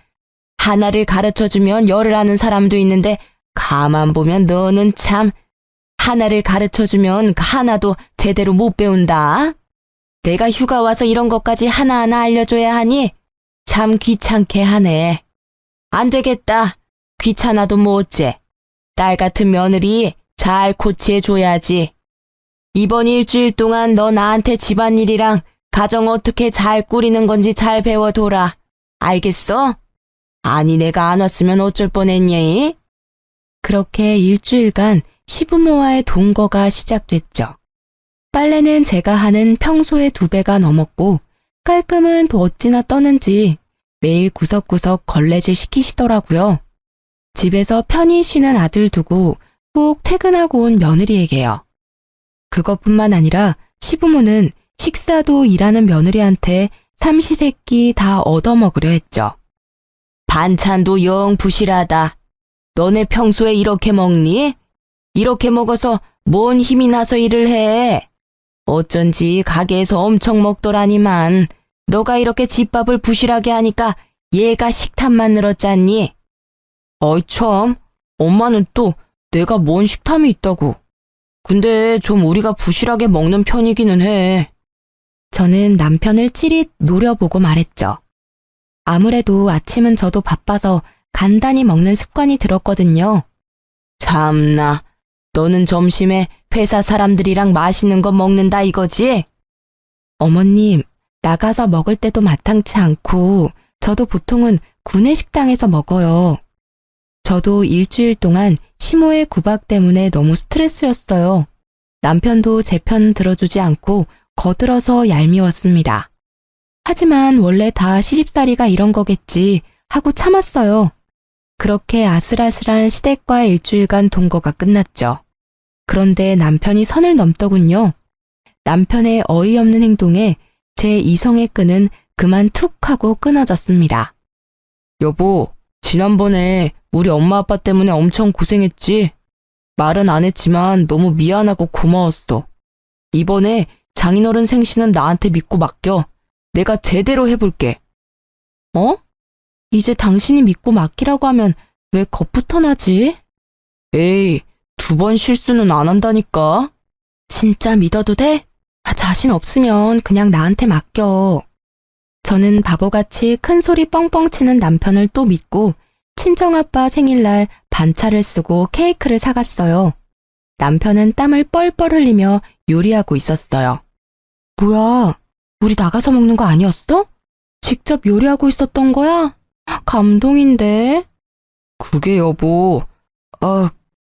하나를 가르쳐주면 열을 아는 사람도 있는데 가만 보면 너는 참 하나를 가르쳐주면 하나도 제대로 못 배운다. 내가 휴가 와서 이런 것까지 하나하나 알려줘야 하니 참 귀찮게 하네. 안 되겠다. 귀찮아도 뭐 어째. 딸 같은 며느리 잘 코치해줘야지. 이번 일주일 동안 너 나한테 집안일이랑 가정 어떻게 잘 꾸리는 건지 잘 배워둬라. 알겠어? 아니, 내가 안 왔으면 어쩔 뻔했니? 그렇게 일주일간 시부모와의 동거가 시작됐죠. 빨래는 제가 하는 평소의 2배가 넘었고 깔끔은 또 어찌나 떠는지 매일 구석구석 걸레질 시키시더라고요. 집에서 편히 쉬는 아들 두고 꼭 퇴근하고 온 며느리에게요. 그것뿐만 아니라 시부모는 식사도 일하는 며느리한테 삼시세끼 다 얻어먹으려 했죠. 반찬도 영 부실하다. 너네 평소에 이렇게 먹니? 이렇게 먹어서 뭔 힘이 나서 일을 해? 어쩐지 가게에서 엄청 먹더라니만 너가 이렇게 집밥을 부실하게 하니까 얘가 식탐만 늘었잖니? 어이 참, 엄마는 또 내가 뭔 식탐이 있다고. 근데 좀 우리가 부실하게 먹는 편이기는 해. 저는 남편을 찌릿 노려보고 말했죠. 아무래도 아침은 저도 바빠서 간단히 먹는 습관이 들었거든요. 참나, 너는 점심에 회사 사람들이랑 맛있는 거 먹는다 이거지? 어머님, 나가서 먹을 때도 마땅치 않고 저도 보통은 구내식당에서 먹어요. 저도 일주일 동안 시모의 구박 때문에 너무 스트레스였어요. 남편도 제 편 들어주지 않고 거들어서 얄미웠습니다. 하지만 원래 다 시집살이가 이런 거겠지 하고 참았어요. 그렇게 아슬아슬한 시댁과 일주일간 동거가 끝났죠. 그런데 남편이 선을 넘더군요. 남편의 어이없는 행동에 제 이성의 끈은 그만 툭 하고 끊어졌습니다. 여보, 지난번에 우리 엄마 아빠 때문에 엄청 고생했지? 말은 안 했지만 너무 미안하고 고마웠어. 이번에 장인어른 생신은 나한테 믿고 맡겨. 내가 제대로 해볼게. 어? 이제 당신이 믿고 맡기라고 하면 왜 겁부터 나지? 에이, 2번 실수는 안 한다니까. 진짜 믿어도 돼? 자신 없으면 그냥 나한테 맡겨. 저는 바보같이 큰 소리 뻥뻥 치는 남편을 또 믿고 친정아빠 생일날 반차를 쓰고 케이크를 사갔어요. 남편은 땀을 뻘뻘 흘리며 요리하고 있었어요. 뭐야, 우리 나가서 먹는 거 아니었어? 직접 요리하고 있었던 거야? 감동인데. 그게 여보,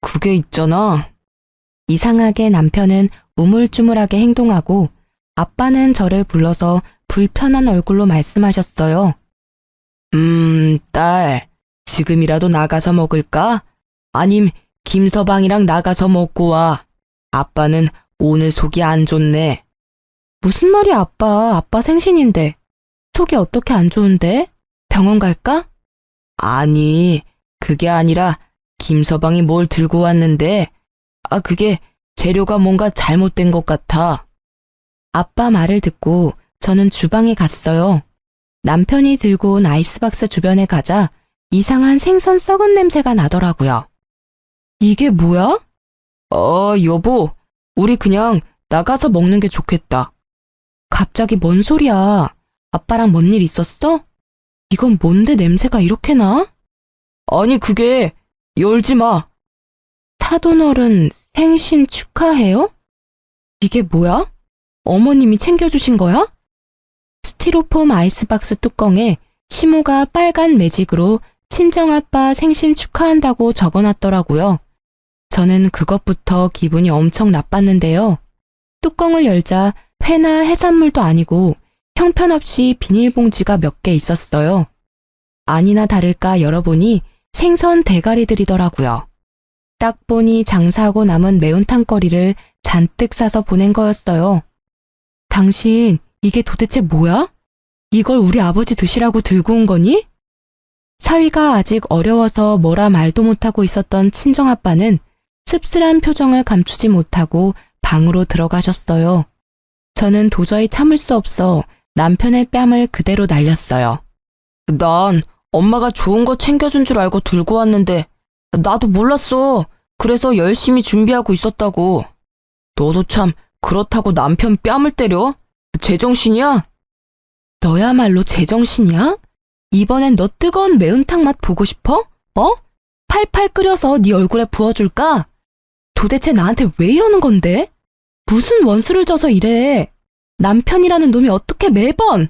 그게 있잖아. 이상하게 남편은 우물쭈물하게 행동하고 아빠는 저를 불러서 불편한 얼굴로 말씀하셨어요. 딸, 지금이라도 나가서 먹을까? 아님 김서방이랑 나가서 먹고 와. 아빠는 오늘 속이 안 좋네. 무슨 말이야, 아빠. 아빠 생신인데. 속이 어떻게 안 좋은데? 병원 갈까? 아니, 그게 아니라 김서방이 뭘 들고 왔는데, 그게 재료가 뭔가 잘못된 것 같아. 아빠 말을 듣고 저는 주방에 갔어요. 남편이 들고 온 아이스박스 주변에 가자 이상한 생선 썩은 냄새가 나더라고요. 이게 뭐야? 여보, 우리 그냥 나가서 먹는 게 좋겠다. 갑자기 뭔 소리야? 아빠랑 뭔 일 있었어? 이건 뭔데 냄새가 이렇게 나? 아니, 그게 열지 마. 사돈어른 생신 축하해요? 이게 뭐야? 어머님이 챙겨주신 거야? 스티로폼 아이스박스 뚜껑에 시모가 빨간 매직으로 친정아빠 생신 축하한다고 적어놨더라고요. 저는 그것부터 기분이 엄청 나빴는데요. 뚜껑을 열자 회나 해산물도 아니고 형편없이 비닐봉지가 몇 개 있었어요. 아니나 다를까 열어보니 생선 대가리들이더라고요. 딱 보니 장사하고 남은 매운탕거리를 잔뜩 싸서 보낸 거였어요. 당신, 이게 도대체 뭐야? 이걸 우리 아버지 드시라고 들고 온 거니? 사위가 아직 어려워서 뭐라 말도 못하고 있었던 친정아빠는 씁쓸한 표정을 감추지 못하고 방으로 들어가셨어요. 저는 도저히 참을 수 없어 남편의 뺨을 그대로 날렸어요. 난 엄마가 좋은 거 챙겨준 줄 알고 들고 왔는데 나도 몰랐어. 그래서 열심히 준비하고 있었다고. 너도 참 그렇다고 남편 뺨을 때려? 제정신이야? 너야말로 제정신이야? 이번엔 너 뜨거운 매운탕 맛 보고 싶어? 팔팔 끓여서 네 얼굴에 부어줄까? 도대체 나한테 왜 이러는 건데? 무슨 원수를 져서 이래? 남편이라는 놈이 어떻게 매번?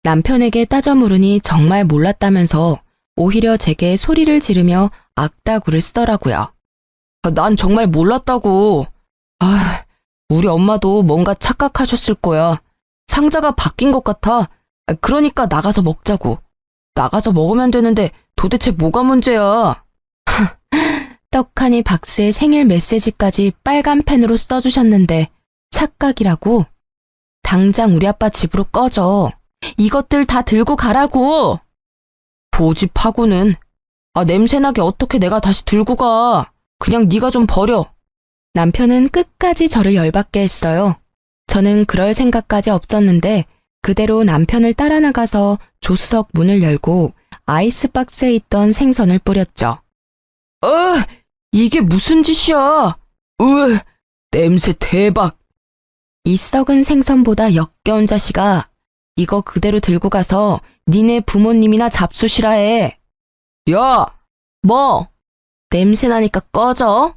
남편에게 따져 물으니 정말 몰랐다면서 오히려 제게 소리를 지르며 악다구를 쓰더라고요. 난 정말 몰랐다고. 우리 엄마도 뭔가 착각하셨을 거야. 상자가 바뀐 것 같아. 그러니까 나가서 먹자고. 나가서 먹으면 되는데 도대체 뭐가 문제야? 떡하니 박스에 생일 메시지까지 빨간 펜으로 써주셨는데 착각이라고? 당장 우리 아빠 집으로 꺼져. 이것들 다 들고 가라고. 고집하고는. 냄새나게 어떻게 내가 다시 들고 가. 그냥 네가 좀 버려. 남편은 끝까지 저를 열받게 했어요. 저는 그럴 생각까지 없었는데 그대로 남편을 따라 나가서 조수석 문을 열고 아이스박스에 있던 생선을 뿌렸죠. 이게 무슨 짓이야? 냄새 대박. 이 썩은 생선보다 역겨운 자식아. 이거 그대로 들고 가서 니네 부모님이나 잡수시라 해. 야! 뭐? 냄새나니까 꺼져.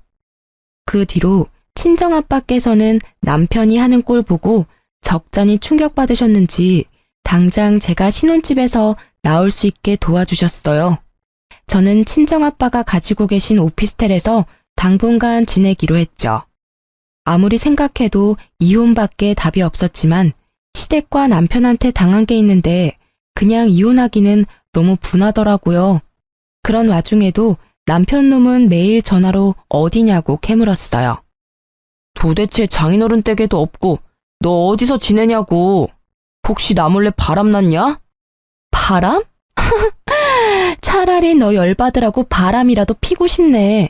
그 뒤로 친정아빠께서는 남편이 하는 꼴 보고 적잖이 충격받으셨는지 당장 제가 신혼집에서 나올 수 있게 도와주셨어요. 저는 친정아빠가 가지고 계신 오피스텔에서 당분간 지내기로 했죠. 아무리 생각해도 이혼밖에 답이 없었지만 시댁과 남편한테 당한 게 있는데 그냥 이혼하기는 너무 분하더라고요. 그런 와중에도 남편 놈은 매일 전화로 어디냐고 캐물었어요. 도대체 장인어른 댁에도 없고 너 어디서 지내냐고. 혹시 나 몰래 바람 났냐? 바람? 차라리 너 열받으라고 바람이라도 피고 싶네.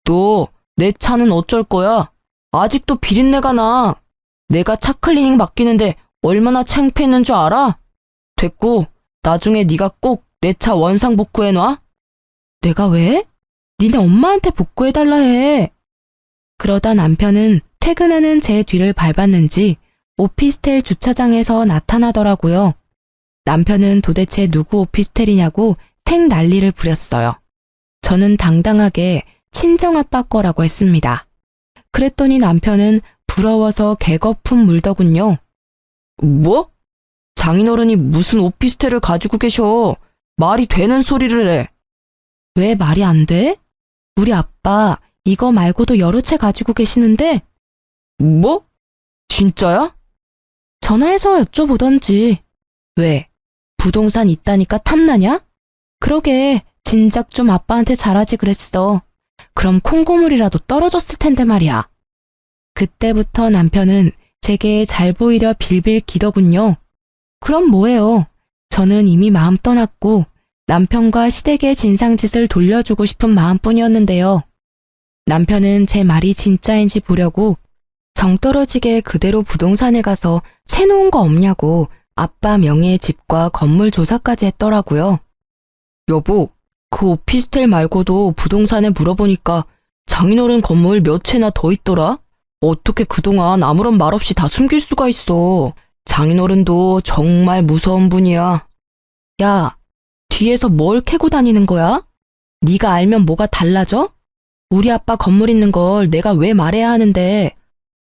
너 내 차는 어쩔 거야? 아직도 비린내가 나. 내가 차 클리닝 맡기는데 얼마나 창피했는 줄 알아? 됐고 나중에 네가 꼭 내 차 원상 복구해놔. 내가 왜? 니네 엄마한테 복구해달라 해. 그러다 남편은 퇴근하는 제 뒤를 밟았는지 오피스텔 주차장에서 나타나더라고요. 남편은 도대체 누구 오피스텔이냐고 생난리를 부렸어요. 저는 당당하게 친정아빠 거라고 했습니다. 그랬더니 남편은 부러워서 개거품 물더군요. 뭐? 장인어른이 무슨 오피스텔을 가지고 계셔. 말이 되는 소리를 해. 왜 말이 안 돼? 우리 아빠 이거 말고도 여러 채 가지고 계시는데. 뭐? 진짜야? 전화해서 여쭤보던지. 왜? 부동산 있다니까 탐나냐? 그러게 진작 좀 아빠한테 잘하지 그랬어. 그럼 콩고물이라도 떨어졌을 텐데 말이야. 그때부터 남편은 제게 잘 보이려 빌빌 기더군요. 그럼 뭐예요? 저는 이미 마음 떠났고 남편과 시댁의 진상짓을 돌려주고 싶은 마음뿐이었는데요. 남편은 제 말이 진짜인지 보려고 정떨어지게 그대로 부동산에 가서 새놓은 거 없냐고 아빠 명의의 집과 건물 조사까지 했더라고요. 여보, 그 오피스텔 말고도 부동산에 물어보니까 장인어른 건물 몇 채나 더 있더라? 어떻게 그동안 아무런 말 없이 다 숨길 수가 있어. 장인어른도 정말 무서운 분이야. 야, 뒤에서 뭘 캐고 다니는 거야? 네가 알면 뭐가 달라져? 우리 아빠 건물 있는 걸 내가 왜 말해야 하는데.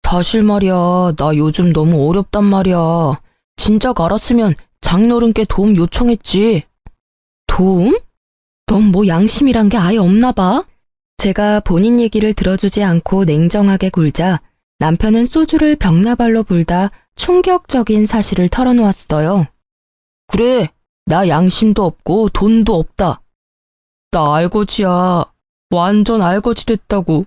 사실 말이야, 나 요즘 너무 어렵단 말이야. 진작 알았으면 장인어른께 도움 요청했지. 도움? 넌 뭐 양심이란 게 아예 없나 봐? 제가 본인 얘기를 들어주지 않고 냉정하게 굴자 남편은 소주를 벽나발로 불다 충격적인 사실을 털어놓았어요. 그래, 나 양심도 없고 돈도 없다. 나 알거지야. 완전 알거지 됐다고.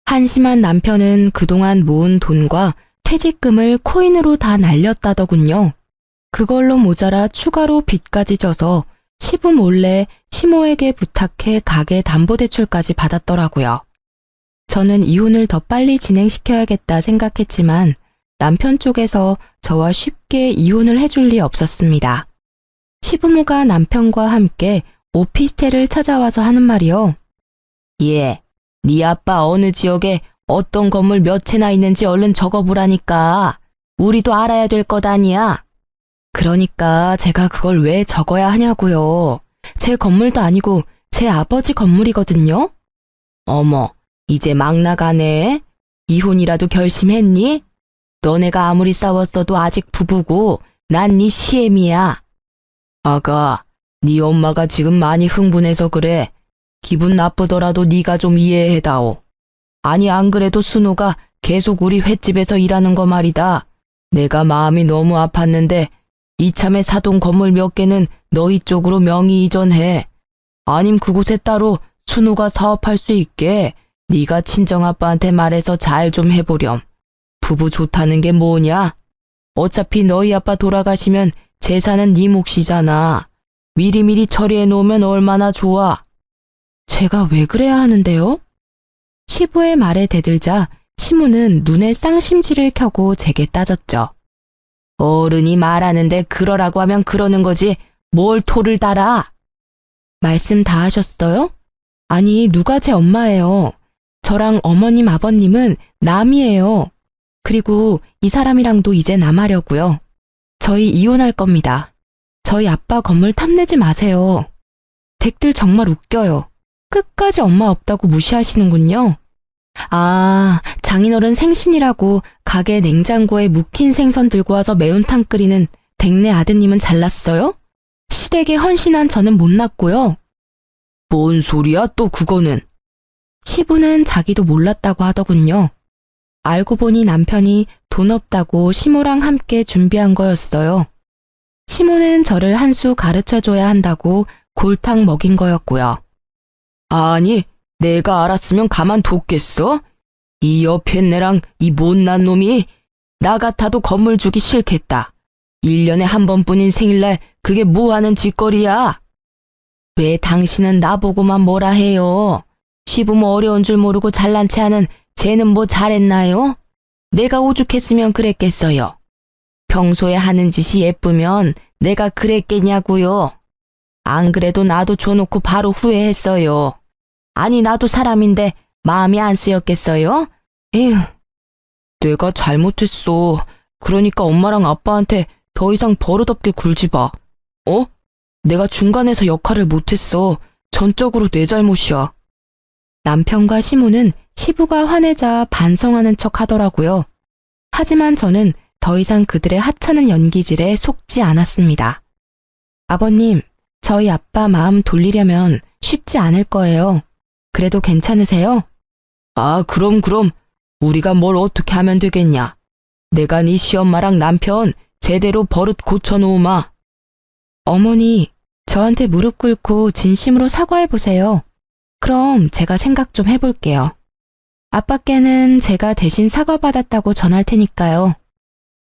한심한 남편은 그동안 모은 돈과 퇴직금을 코인으로 다 날렸다더군요. 그걸로 모자라 추가로 빚까지 져서 시부 몰래 시모에게 부탁해 가게 담보대출까지 받았더라고요. 저는 이혼을 더 빨리 진행시켜야겠다 생각했지만 남편 쪽에서 저와 쉽게 이혼을 해줄 리 없었습니다. 시부모가 남편과 함께 오피스텔을 찾아와서 하는 말이요. 예, 네 아빠 어느 지역에 어떤 건물 몇 채나 있는지 얼른 적어보라니까. 우리도 알아야 될 것 아니야. 그러니까 제가 그걸 왜 적어야 하냐고요. 제 건물도 아니고 제 아버지 건물이거든요. 어머, 이제 막 나가네. 이혼이라도 결심했니? 너네가 아무리 싸웠어도 아직 부부고 난 네 시애미야. 아가, 네 엄마가 지금 많이 흥분해서 그래. 기분 나쁘더라도 네가 좀 이해해다오. 아니 안 그래도 순호가 계속 우리 횟집에서 일하는 거 말이다. 내가 마음이 너무 아팠는데 이참에 사돈 건물 몇 개는 너희 쪽으로 명의 이전해. 아님 그곳에 따로 순호가 사업할 수 있게 네가 친정아빠한테 말해서 잘 좀 해보렴. 부부 좋다는 게 뭐냐? 어차피 너희 아빠 돌아가시면 재산은 네 몫이잖아. 미리미리 처리해 놓으면 얼마나 좋아. 제가 왜 그래야 하는데요? 시부의 말에 대들자 시모는 눈에 쌍심지를 켜고 제게 따졌죠. 어른이 말하는데 그러라고 하면 그러는 거지 뭘 토를 달아. 말씀 다 하셨어요? 아니 누가 제 엄마예요. 저랑 어머님 아버님은 남이에요. 그리고 이 사람이랑도 이제 남하려고요. 저희 이혼할 겁니다. 저희 아빠 건물 탐내지 마세요. 댁들 정말 웃겨요. 끝까지 엄마 없다고 무시하시는군요. 아, 장인어른 생신이라고 가게 냉장고에 묵힌 생선 들고 와서 매운탕 끓이는 댁내 아드님은 잘났어요? 시댁에 헌신한 저는 못났고요. 뭔 소리야 또 그거는. 시부는 자기도 몰랐다고 하더군요. 알고 보니 남편이 돈 없다고 시모랑 함께 준비한 거였어요. 시모는 저를 한 수 가르쳐줘야 한다고 골탕 먹인 거였고요. 아니, 내가 알았으면 가만뒀겠어? 이 옆에 내랑 이 못난 놈이 나 같아도 건물 주기 싫겠다. 1년에 한 번뿐인 생일날 그게 뭐하는 짓거리야? 왜 당신은 나보고만 뭐라 해요? 시부모 어려운 줄 모르고 잘난 체 하는 쟤는 뭐 잘했나요? 내가 오죽했으면 그랬겠어요. 평소에 하는 짓이 예쁘면 내가 그랬겠냐고요. 안 그래도 나도 줘놓고 바로 후회했어요. 아니 나도 사람인데 마음이 안 쓰였겠어요? 에휴. 내가 잘못했어. 그러니까 엄마랑 아빠한테 더 이상 버릇없게 굴지 마. 어? 내가 중간에서 역할을 못했어. 전적으로 내 잘못이야. 남편과 시모는 시부가 화내자 반성하는 척 하더라고요. 하지만 저는 더 이상 그들의 하찮은 연기질에 속지 않았습니다. 아버님, 저희 아빠 마음 돌리려면 쉽지 않을 거예요. 그래도 괜찮으세요? 아, 그럼. 우리가 뭘 어떻게 하면 되겠냐. 내가 네 시엄마랑 남편 제대로 버릇 고쳐놓으마. 어머니, 저한테 무릎 꿇고 진심으로 사과해보세요. 그럼 제가 생각 좀 해볼게요. 아빠께는 제가 대신 사과받았다고 전할 테니까요.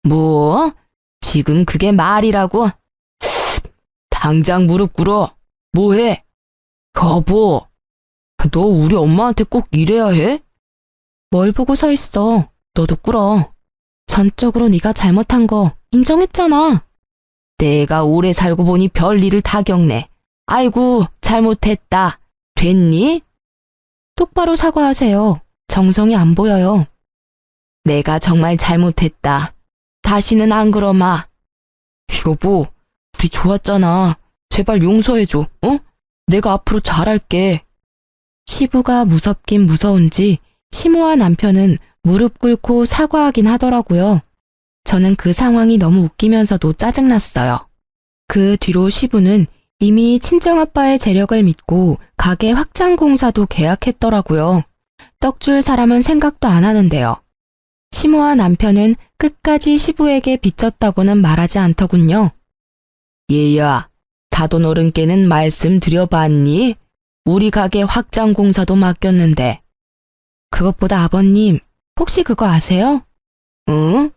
뭐? 지금 그게 말이라고? 당장 무릎 꿇어. 뭐해? 여보, 너 우리 엄마한테 꼭 이래야 해? 뭘 보고 서 있어. 너도 꿇어. 전적으로 네가 잘못한 거 인정했잖아. 내가 오래 살고 보니 별일을 다 겪네. 아이고, 잘못했다. 됐니? 똑바로 사과하세요. 정성이 안 보여요. 내가 정말 잘못했다. 다시는 안 그러마. 여보, 우리 좋았잖아. 제발 용서해줘, 어? 내가 앞으로 잘할게. 시부가 무섭긴 무서운지 시모와 남편은 무릎 꿇고 사과하긴 하더라고요. 저는 그 상황이 너무 웃기면서도 짜증났어요. 그 뒤로 시부는 이미 친정아빠의 재력을 믿고 가게 확장 공사도 계약했더라고요. 떡줄 사람은 생각도 안 하는데요. 시모와 남편은 끝까지 시부에게 빚졌다고는 말하지 않더군요. 얘야, 다돈어른께는 말씀드려봤니? 우리 가게 확장 공사도 맡겼는데. 그것보다 아버님, 혹시 그거 아세요? 응?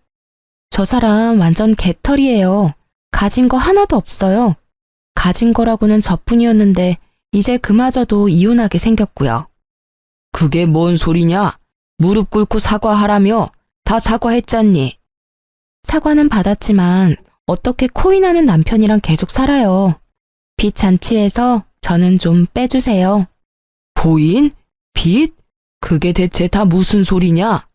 저 사람 완전 개털이에요. 가진 거 하나도 없어요. 가진 거라고는 저뿐이었는데 이제 그마저도 이혼하게 생겼고요. 그게 뭔 소리냐? 무릎 꿇고 사과하라며. 다 사과했잖니. 사과는 받았지만 어떻게 코인하는 남편이랑 계속 살아요. 빚 잔치에서 저는 좀 빼주세요. 코인? 빚? 그게 대체 다 무슨 소리냐?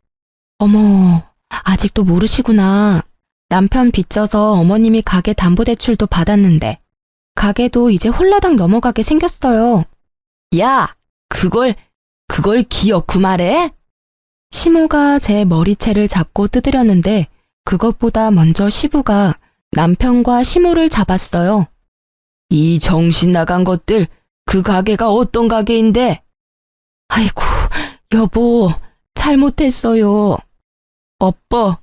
어머, 아직도 모르시구나. 남편 빚져서 어머님이 가게 담보대출도 받았는데 가게도 이제 홀라당 넘어가게 생겼어요. 야, 그걸 기어코 말해? 시모가 제 머리채를 잡고 뜯으려는데 그것보다 먼저 시부가 남편과 시모를 잡았어요. 이 정신 나간 것들, 그 가게가 어떤 가게인데? 아이고, 여보, 잘못했어요. 아빠,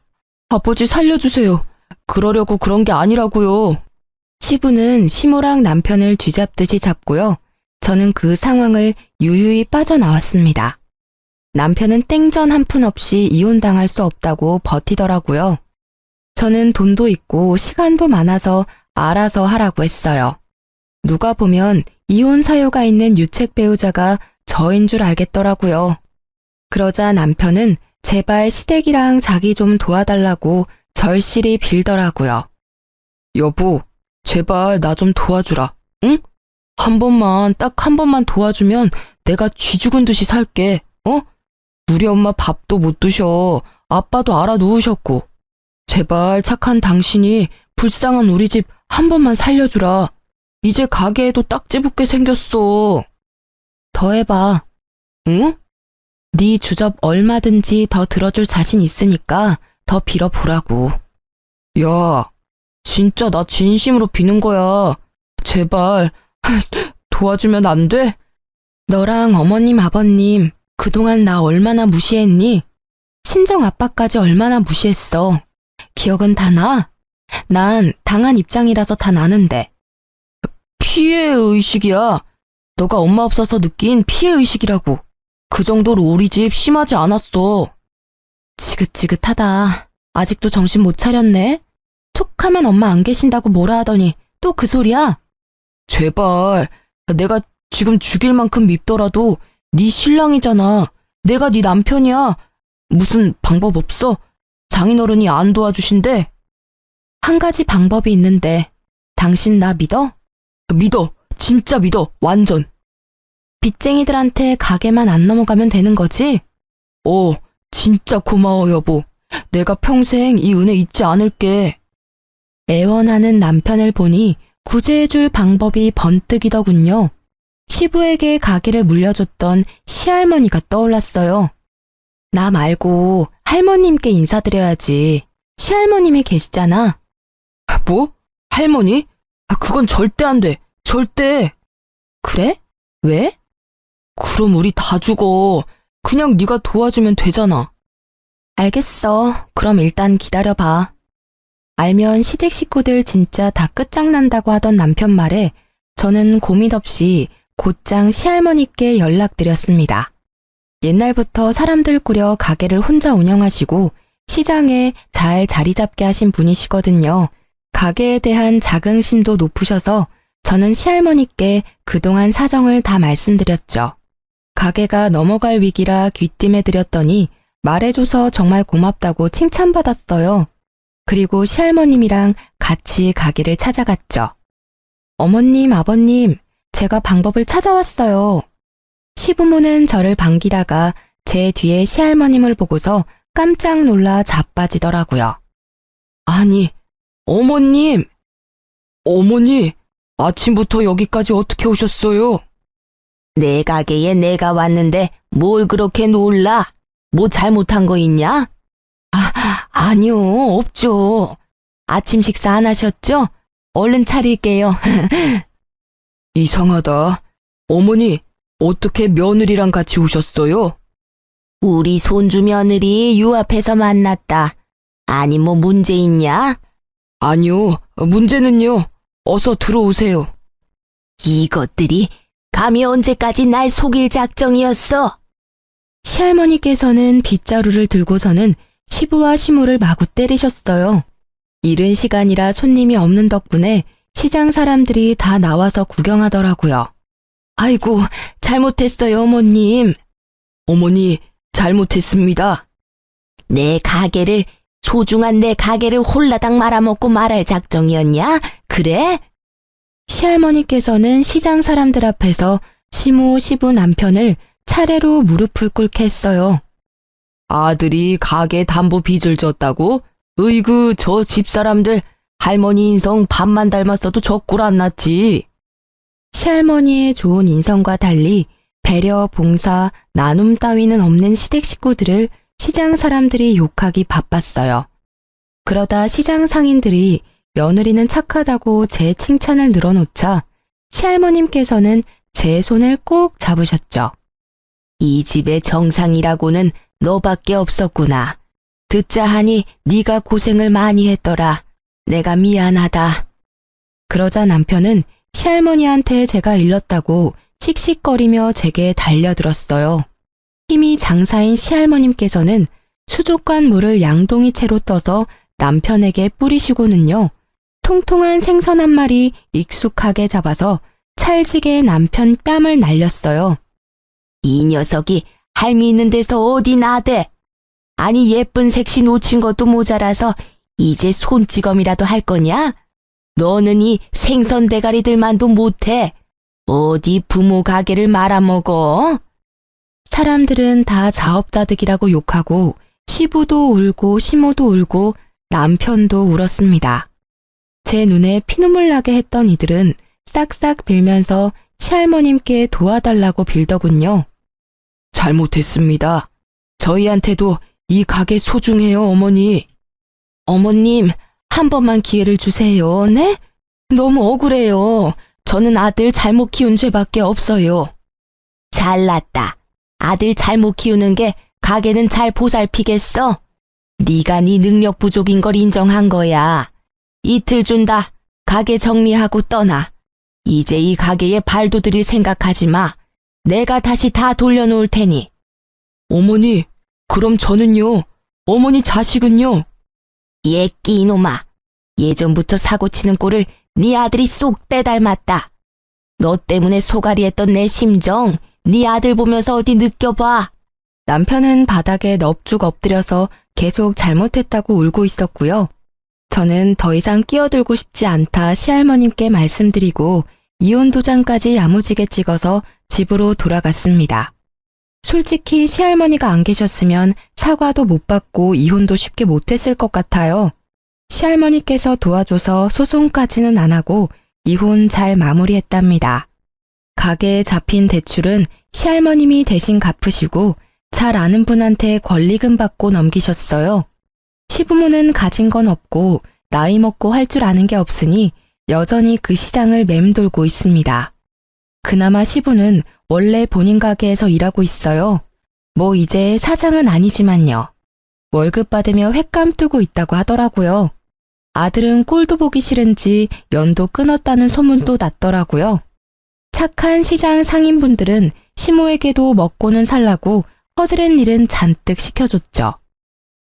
아버지 살려주세요. 그러려고 그런 게 아니라고요. 시부는 시모랑 남편을 쥐잡듯이 잡고요. 저는 그 상황을 유유히 빠져나왔습니다. 남편은 땡전 한 푼 없이 이혼당할 수 없다고 버티더라고요. 저는 돈도 있고 시간도 많아서 알아서 하라고 했어요. 누가 보면 이혼 사유가 있는 유책 배우자가 저인 줄 알겠더라고요. 그러자 남편은 제발 시댁이랑 자기 좀 도와달라고 절실히 빌더라고요. 여보, 제발 나 좀 도와주라, 응? 딱 한 번만 도와주면 내가 쥐 죽은 듯이 살게, 어? 우리 엄마 밥도 못 드셔. 아빠도 알아누우셨고. 제발 착한 당신이 불쌍한 우리 집 한 번만 살려주라. 이제 가게에도 딱지 붙게 생겼어. 더 해봐. 응? 네 주접 얼마든지 더 들어줄 자신 있으니까 더 빌어보라고. 야, 진짜 나 진심으로 비는 거야. 제발 도와주면 안 돼? 너랑 어머님 아버님 그동안 나 얼마나 무시했니? 친정 아빠까지 얼마나 무시했어. 기억은 다 나? 난 당한 입장이라서 다 나는데. 피해의식이야. 너가 엄마 없어서 느낀 피해의식이라고. 그 정도로 우리 집 심하지 않았어. 지긋지긋하다. 아직도 정신 못 차렸네? 툭 하면 엄마 안 계신다고 뭐라 하더니 또 그 소리야? 제발. 내가 지금 죽일 만큼 밉더라도 네 신랑이잖아. 내가 네 남편이야. 무슨 방법 없어? 장인어른이 안 도와주신대? 한 가지 방법이 있는데 당신 나 믿어? 믿어. 진짜 믿어. 완전. 빚쟁이들한테 가게만 안 넘어가면 되는 거지? 진짜 고마워 여보. 내가 평생 이 은혜 잊지 않을게. 애원하는 남편을 보니 구제해줄 방법이 번뜩이더군요. 시부에게 가게를 물려줬던 시할머니가 떠올랐어요. 나 말고 할머님께 인사드려야지. 시할머님이 계시잖아. 뭐? 할머니? 그건 절대 안 돼. 절대. 그래? 왜? 그럼 우리 다 죽어. 그냥 네가 도와주면 되잖아. 알겠어. 그럼 일단 기다려봐. 알면 시댁 식구들 진짜 다 끝장난다고 하던 남편 말에 저는 고민 없이 곧장 시할머니께 연락드렸습니다. 옛날부터 사람들 꾸려 가게를 혼자 운영하시고 시장에 잘 자리 잡게 하신 분이시거든요. 가게에 대한 자긍심도 높으셔서 저는 시할머니께 그동안 사정을 다 말씀드렸죠. 가게가 넘어갈 위기라 귀띔해드렸더니 말해줘서 정말 고맙다고 칭찬받았어요. 그리고 시할머님이랑 같이 가게를 찾아갔죠. 어머님, 아버님, 제가 방법을 찾아왔어요. 시부모는 저를 반기다가 제 뒤에 시할머님을 보고서 깜짝 놀라 자빠지더라고요. 아니, 어머님! 어머니, 아침부터 여기까지 어떻게 오셨어요? 내 가게에 내가 왔는데 뭘 그렇게 놀라? 뭐 잘못한 거 있냐? 아니요, 없죠. 아침 식사 안 하셨죠? 얼른 차릴게요. 이상하다. 어머니, 어떻게 며느리랑 같이 오셨어요? 우리 손주 며느리 유앞에서 만났다. 아니, 뭐 문제 있냐? 아니요, 문제는요. 어서 들어오세요. 이것들이 감히 언제까지 날 속일 작정이었어? 시할머니께서는 빗자루를 들고서는 시부와 시모를 마구 때리셨어요. 이른 시간이라 손님이 없는 덕분에 시장 사람들이 다 나와서 구경하더라고요. 아이고, 잘못했어요, 어머님. 어머니, 잘못했습니다. 소중한 내 가게를 홀라당 말아먹고 말할 작정이었냐? 그래? 시할머니께서는 시장 사람들 앞에서 시모, 시부 남편을 차례로 무릎을 꿇게 했어요. 아들이 가게 담보 빚을 졌다고? 으이구, 저 집사람들 할머니 인성 반만 닮았어도 저 꼴 안 났지. 시할머니의 좋은 인성과 달리 배려, 봉사, 나눔 따위는 없는 시댁 식구들을 시장 사람들이 욕하기 바빴어요. 그러다 시장 상인들이 며느리는 착하다고 제 칭찬을 늘어놓자 시할머님께서는 제 손을 꼭 잡으셨죠. 이 집의 정상이라고는 너밖에 없었구나. 듣자 하니 네가 고생을 많이 했더라. 내가 미안하다. 그러자 남편은 시할머니한테 제가 일렀다고 씩씩거리며 제게 달려들었어요. 힘이 장사인 시할머님께서는 수족관 물을 양동이채로 떠서 남편에게 뿌리시고는요. 통통한 생선 한 마리 익숙하게 잡아서 찰지게 남편 뺨을 날렸어요. 이 녀석이 할미 있는 데서 어디 나대? 아니 예쁜 색시 놓친 것도 모자라서 이제 손찌검이라도 할 거냐? 너는 이 생선 대가리들만도 못해. 어디 부모 가게를 말아먹어? 사람들은 다 자업자득이라고 욕하고 시부도 울고 시모도 울고 남편도 울었습니다. 제 눈에 피눈물 나게 했던 이들은 싹싹 빌면서 시할머님께 도와달라고 빌더군요. 잘못했습니다. 저희한테도 이 가게 소중해요, 어머니. 어머님, 한 번만 기회를 주세요, 네? 너무 억울해요. 저는 아들 잘못 키운 죄밖에 없어요. 잘났다. 아들 잘못 키우는 게 가게는 잘 보살피겠어? 네가 네 능력 부족인 걸 인정한 거야. 이틀 준다. 가게 정리하고 떠나. 이제 이 가게에 발도 들일 생각하지 마. 내가 다시 다 돌려놓을 테니. 어머니, 그럼 저는요? 어머니 자식은요? 예끼 이놈아. 예전부터 사고치는 꼴을 네 아들이 쏙 빼닮았다. 너 때문에 소갈이 했던 내 심정 네 아들 보면서 어디 느껴봐. 남편은 바닥에 넙죽 엎드려서 계속 잘못했다고 울고 있었고요. 저는 더 이상 끼어들고 싶지 않다 시할머님께 말씀드리고 이혼 도장까지 야무지게 찍어서 집으로 돌아갔습니다. 솔직히 시할머니가 안 계셨으면 사과도 못 받고 이혼도 쉽게 못했을 것 같아요. 시할머니께서 도와줘서 소송까지는 안 하고 이혼 잘 마무리했답니다. 가게에 잡힌 대출은 시할머님이 대신 갚으시고 잘 아는 분한테 권리금 받고 넘기셨어요. 시부모는 가진 건 없고 나이 먹고 할 줄 아는 게 없으니 여전히 그 시장을 맴돌고 있습니다. 그나마 시부는 원래 본인 가게에서 일하고 있어요. 뭐 이제 사장은 아니지만요. 월급 받으며 횟감 뜨고 있다고 하더라고요. 아들은 꼴도 보기 싫은지 연도 끊었다는 소문도 났더라고요. 착한 시장 상인분들은 시모에게도 먹고는 살라고 허드렛 일은 잔뜩 시켜줬죠.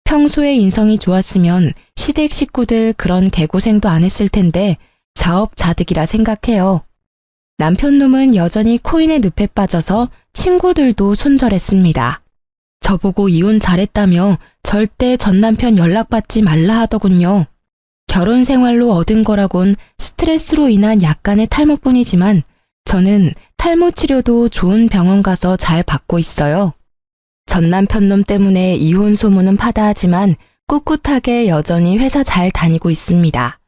평소에 인성이 좋았으면 시댁 식구들 그런 개고생도 안 했을 텐데 자업자득이라 생각해요. 남편놈은 여전히 코인의 늪에 빠져서 친구들도 손절했습니다. 저보고 이혼 잘했다며 절대 전남편 연락받지 말라 하더군요. 결혼 생활로 얻은 거라곤 스트레스로 인한 약간의 탈모뿐이지만 저는 탈모 치료도 좋은 병원 가서 잘 받고 있어요. 전남편놈 때문에 이혼 소문은 파다하지만 꿋꿋하게 여전히 회사 잘 다니고 있습니다.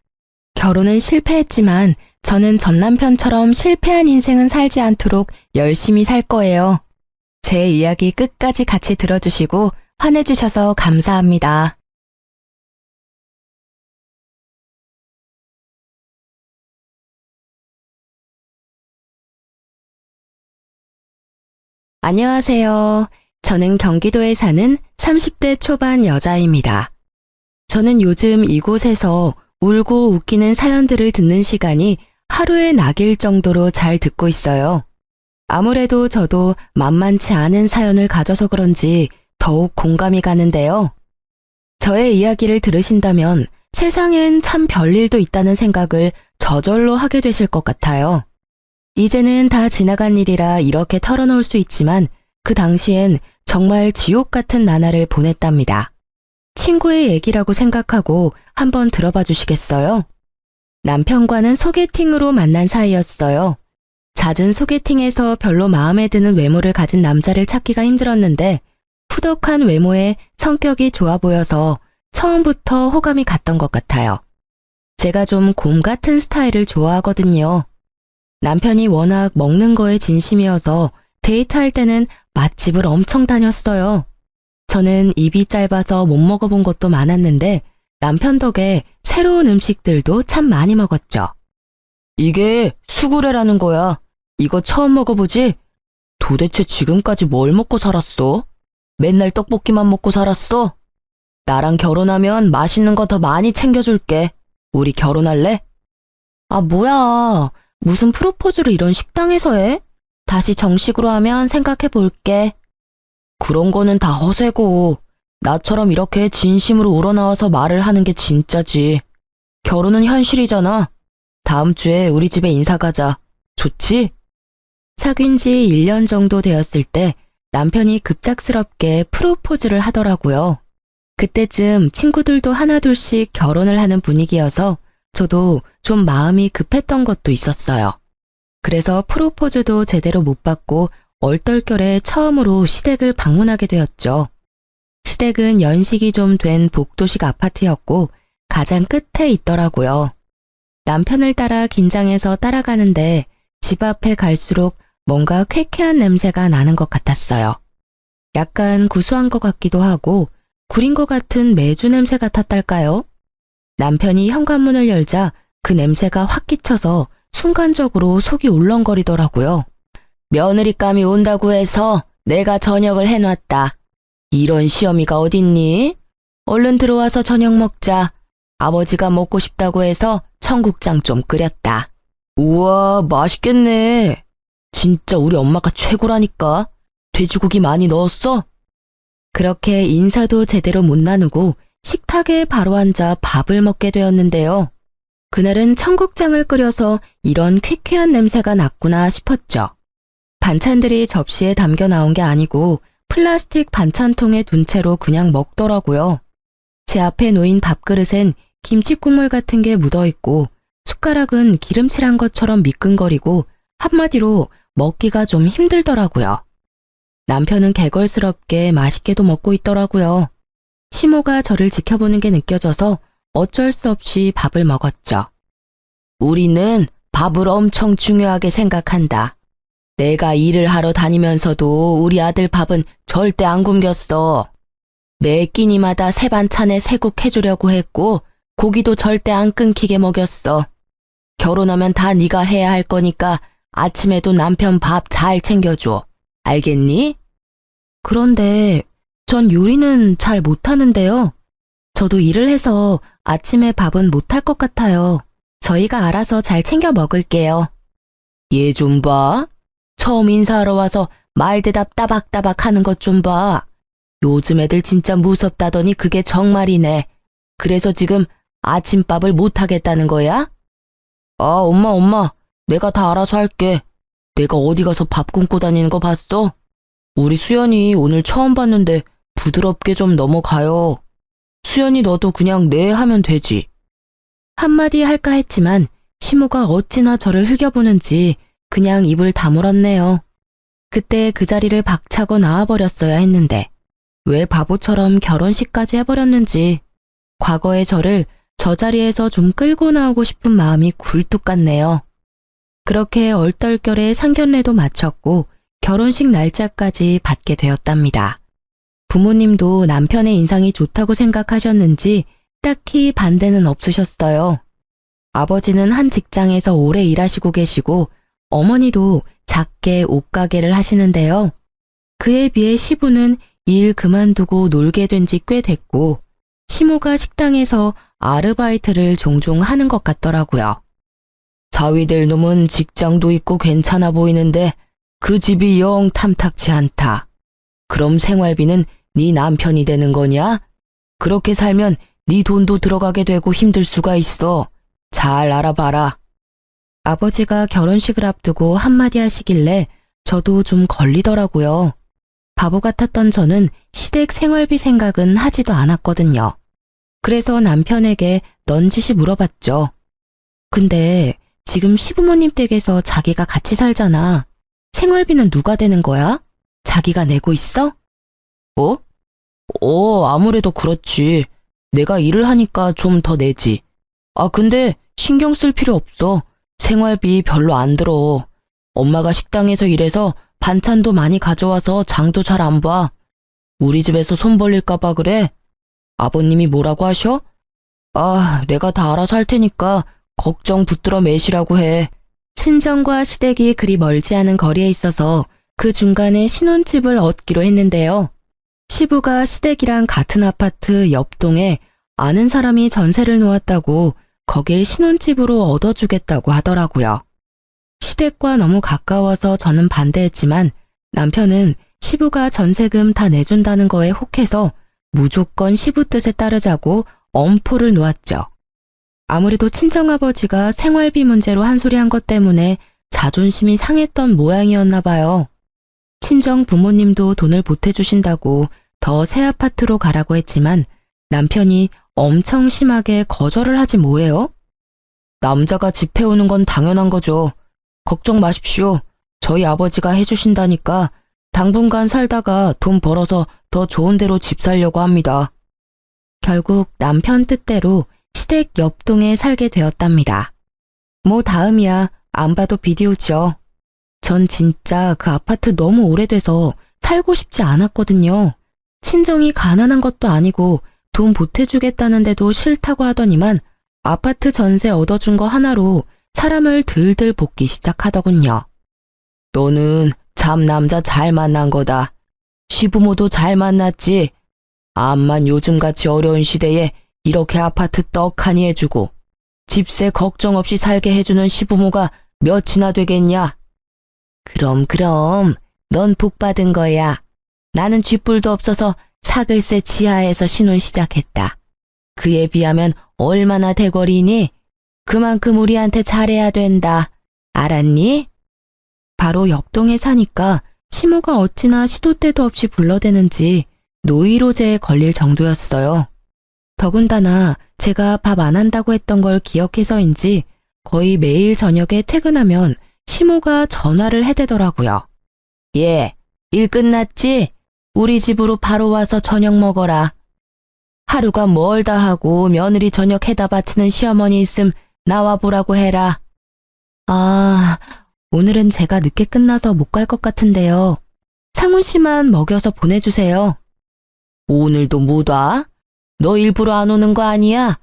결혼은 실패했지만 저는 전남편처럼 실패한 인생은 살지 않도록 열심히 살 거예요. 제 이야기 끝까지 같이 들어주시고 화내주셔서 감사합니다. 안녕하세요. 저는 경기도에 사는 30대 초반 여자입니다. 저는 요즘 이곳에서 울고 웃기는 사연들을 듣는 시간이 하루에 낙일 정도로 잘 듣고 있어요. 아무래도 저도 만만치 않은 사연을 가져서 그런지 더욱 공감이 가는데요. 저의 이야기를 들으신다면 세상엔 참 별일도 있다는 생각을 저절로 하게 되실 것 같아요. 이제는 다 지나간 일이라 이렇게 털어놓을 수 있지만 그 당시엔 정말 지옥 같은 나날을 보냈답니다. 친구의 얘기라고 생각하고 한번 들어봐 주시겠어요? 남편과는 소개팅으로 만난 사이였어요. 잦은 소개팅에서 별로 마음에 드는 외모를 가진 남자를 찾기가 힘들었는데 후덕한 외모에 성격이 좋아 보여서 처음부터 호감이 갔던 것 같아요. 제가 좀 곰 같은 스타일을 좋아하거든요. 남편이 워낙 먹는 거에 진심이어서 데이트할 때는 맛집을 엄청 다녔어요. 저는 입이 짧아서 못 먹어본 것도 많았는데 남편 덕에 새로운 음식들도 참 많이 먹었죠. 이게 수구레라는 거야. 이거 처음 먹어보지? 도대체 지금까지 뭘 먹고 살았어? 맨날 떡볶이만 먹고 살았어? 나랑 결혼하면 맛있는 거 더 많이 챙겨줄게. 우리 결혼할래? 아, 뭐야. 무슨 프로포즈를 이런 식당에서 해? 다시 정식으로 하면 생각해 볼게. 그런 거는 다 허세고 나처럼 이렇게 진심으로 우러나와서 말을 하는 게 진짜지. 결혼은 현실이잖아. 다음 주에 우리 집에 인사 가자. 좋지? 사귄 지 1년 정도 되었을 때 남편이 급작스럽게 프로포즈를 하더라고요. 그때쯤 친구들도 하나둘씩 결혼을 하는 분위기여서 저도 좀 마음이 급했던 것도 있었어요. 그래서 프로포즈도 제대로 못 받고 얼떨결에 처음으로 시댁을 방문하게 되었죠. 시댁은 연식이 좀 된 복도식 아파트였고 가장 끝에 있더라고요. 남편을 따라 긴장해서 따라가는데 집 앞에 갈수록 뭔가 쾌쾌한 냄새가 나는 것 같았어요. 약간 구수한 것 같기도 하고 구린 것 같은 메주 냄새 같았달까요? 남편이 현관문을 열자 그 냄새가 확 끼쳐서 순간적으로 속이 울렁거리더라고요. 며느리감이 온다고 해서 내가 저녁을 해놨다. 이런 시어미가 어딨니? 얼른 들어와서 저녁 먹자. 아버지가 먹고 싶다고 해서 청국장 좀 끓였다. 우와, 맛있겠네. 진짜 우리 엄마가 최고라니까. 돼지고기 많이 넣었어? 그렇게 인사도 제대로 못 나누고 식탁에 바로 앉아 밥을 먹게 되었는데요. 그날은 청국장을 끓여서 이런 쾌쾌한 냄새가 났구나 싶었죠. 반찬들이 접시에 담겨 나온 게 아니고 플라스틱 반찬통에 둔 채로 그냥 먹더라고요. 제 앞에 놓인 밥그릇엔 김치국물 같은 게 묻어있고 숟가락은 기름칠한 것처럼 미끈거리고 한마디로 먹기가 좀 힘들더라고요. 남편은 개걸스럽게 맛있게도 먹고 있더라고요. 시모가 저를 지켜보는 게 느껴져서 어쩔 수 없이 밥을 먹었죠. 우리는 밥을 엄청 중요하게 생각한다. 내가 일을 하러 다니면서도 우리 아들 밥은 절대 안 굶겼어. 매 끼니마다 새 반찬에 새국 해주려고 했고 고기도 절대 안 끊기게 먹였어. 결혼하면 다 네가 해야 할 거니까 아침에도 남편 밥 잘 챙겨줘. 알겠니? 그런데 전 요리는 잘 못하는데요. 저도 일을 해서 아침에 밥은 못할 것 같아요. 저희가 알아서 잘 챙겨 먹을게요. 얘 좀 봐. 처음 인사하러 와서 말대답 따박따박 하는 것 좀 봐. 요즘 애들 진짜 무섭다더니 그게 정말이네. 그래서 지금 아침밥을 못하겠다는 거야? 아, 엄마. 내가 다 알아서 할게. 내가 어디 가서 밥 굶고 다니는 거 봤어? 우리 수연이 오늘 처음 봤는데 부드럽게 좀 넘어가요. 수연이 너도 그냥 네 하면 되지. 한마디 할까 했지만 시모가 어찌나 저를 흘겨보는지 그냥 입을 다물었네요. 그때 그 자리를 박차고 나와버렸어야 했는데 왜 바보처럼 결혼식까지 해버렸는지 과거의 저를 저 자리에서 좀 끌고 나오고 싶은 마음이 굴뚝 같네요. 그렇게 얼떨결에 상견례도 마쳤고 결혼식 날짜까지 받게 되었답니다. 부모님도 남편의 인상이 좋다고 생각하셨는지 딱히 반대는 없으셨어요. 아버지는 한 직장에서 오래 일하시고 계시고 어머니도 작게 옷가게를 하시는데요. 그에 비해 시부는 일 그만두고 놀게 된 지 꽤 됐고 시모가 식당에서 아르바이트를 종종 하는 것 같더라고요. 자위될 놈은 직장도 있고 괜찮아 보이는데 그 집이 영 탐탁치 않다. 그럼 생활비는 네 남편이 되는 거냐? 그렇게 살면 네 돈도 들어가게 되고 힘들 수가 있어. 잘 알아봐라. 아버지가 결혼식을 앞두고 한마디 하시길래 저도 좀 걸리더라고요. 바보 같았던 저는 시댁 생활비 생각은 하지도 않았거든요. 그래서 남편에게 넌지시 물어봤죠. 근데 지금 시부모님 댁에서 자기가 같이 살잖아. 생활비는 누가 되는 거야? 자기가 내고 있어? 아무래도 그렇지. 내가 일을 하니까 좀 더 내지. 근데 신경 쓸 필요 없어. 생활비 별로 안 들어. 엄마가 식당에서 일해서 반찬도 많이 가져와서 장도 잘 안 봐. 우리 집에서 손 벌릴까 봐 그래. 아버님이 뭐라고 하셔? 내가 다 알아서 할 테니까 걱정 붙들어 매시라고 해. 친정과 시댁이 그리 멀지 않은 거리에 있어서 그 중간에 신혼집을 얻기로 했는데요. 시부가 시댁이랑 같은 아파트 옆동에 아는 사람이 전세를 놓았다고 거길 신혼집으로 얻어주겠다고 하더라고요. 시댁과 너무 가까워서 저는 반대했지만 남편은 시부가 전세금 다 내준다는 거에 혹해서 무조건 시부 뜻에 따르자고 엄포를 놓았죠. 아무래도 친정아버지가 생활비 문제로 한 소리 한 것 때문에 자존심이 상했던 모양이었나 봐요. 친정 부모님도 돈을 보태주신다고 더 새 아파트로 가라고 했지만 남편이 엄청 심하게 거절을 하지 뭐예요? 남자가 집 해오는 건 당연한 거죠. 걱정 마십시오. 저희 아버지가 해주신다니까 당분간 살다가 돈 벌어서 더 좋은 데로 집 살려고 합니다. 결국 남편 뜻대로 시댁 옆동에 살게 되었답니다. 뭐 다음이야. 안 봐도 비디오죠. 전 진짜 그 아파트 너무 오래돼서 살고 싶지 않았거든요. 친정이 가난한 것도 아니고 돈 보태주겠다는데도 싫다고 하더니만 아파트 전세 얻어준 거 하나로 사람을 들들 볶기 시작하더군요. 너는 참 남자 잘 만난 거다. 시부모도 잘 만났지. 암만 요즘같이 어려운 시대에 이렇게 아파트 떡하니 해주고 집세 걱정 없이 살게 해주는 시부모가 몇이나 되겠냐? 그럼 넌 복 받은 거야. 나는 쥐뿔도 없어서 사글세 지하에서 신혼 시작했다. 그에 비하면 얼마나 대거리니? 그만큼 우리한테 잘해야 된다. 알았니? 바로 옆동에 사니까 시모가 어찌나 시도 때도 없이 불러대는지 노이로제에 걸릴 정도였어요. 더군다나 제가 밥 안 한다고 했던 걸 기억해서인지 거의 매일 저녁에 퇴근하면 시모가 전화를 해대더라고요. 예, 일 끝났지? 우리 집으로 바로 와서 저녁 먹어라. 하루가 멀다 하고 며느리 저녁 해다 바치는 시어머니 있음 나와보라고 해라. 아, 오늘은 제가 늦게 끝나서 못 갈 것 같은데요. 상훈 씨만 먹여서 보내주세요. 오늘도 못 와? 너 일부러 안 오는 거 아니야?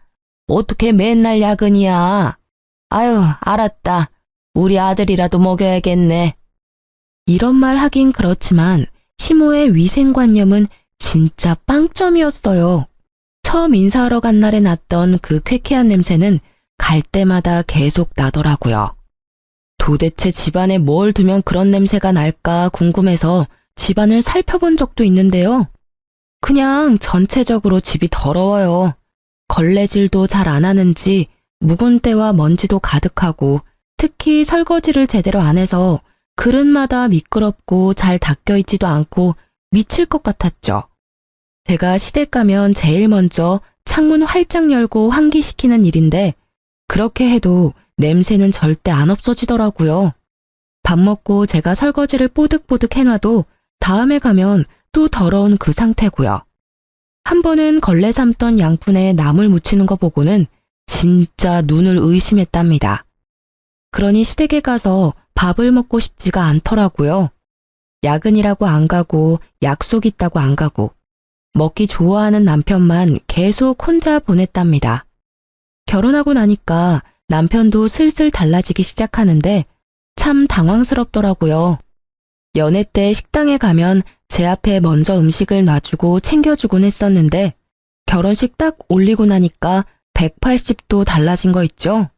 어떻게 맨날 야근이야? 아유, 알았다. 우리 아들이라도 먹여야겠네. 이런 말 하긴 그렇지만 시모의 위생관념은 진짜 빵점이었어요. 처음 인사하러 간 날에 났던 그 쾌쾌한 냄새는 갈 때마다 계속 나더라고요. 도대체 집안에 뭘 두면 그런 냄새가 날까 궁금해서 집안을 살펴본 적도 있는데요. 그냥 전체적으로 집이 더러워요. 걸레질도 잘 안 하는지 묵은 때와 먼지도 가득하고 특히 설거지를 제대로 안 해서 그릇마다 미끄럽고 잘 닦여있지도 않고 미칠 것 같았죠. 제가 시댁 가면 제일 먼저 창문 활짝 열고 환기시키는 일인데 그렇게 해도 냄새는 절대 안 없어지더라고요. 밥 먹고 제가 설거지를 뽀득뽀득 해놔도 다음에 가면 또 더러운 그 상태고요. 한 번은 걸레 삶던 양푼에 나물 묻히는 거 보고는 진짜 눈을 의심했답니다. 그러니 시댁에 가서 밥을 먹고 싶지가 않더라고요. 야근이라고 안 가고 약속 있다고 안 가고 먹기 좋아하는 남편만 계속 혼자 보냈답니다. 결혼하고 나니까 남편도 슬슬 달라지기 시작하는데 참 당황스럽더라고요. 연애 때 식당에 가면 제 앞에 먼저 음식을 놔주고 챙겨주곤 했었는데 결혼식 딱 올리고 나니까 180도 달라진 거 있죠?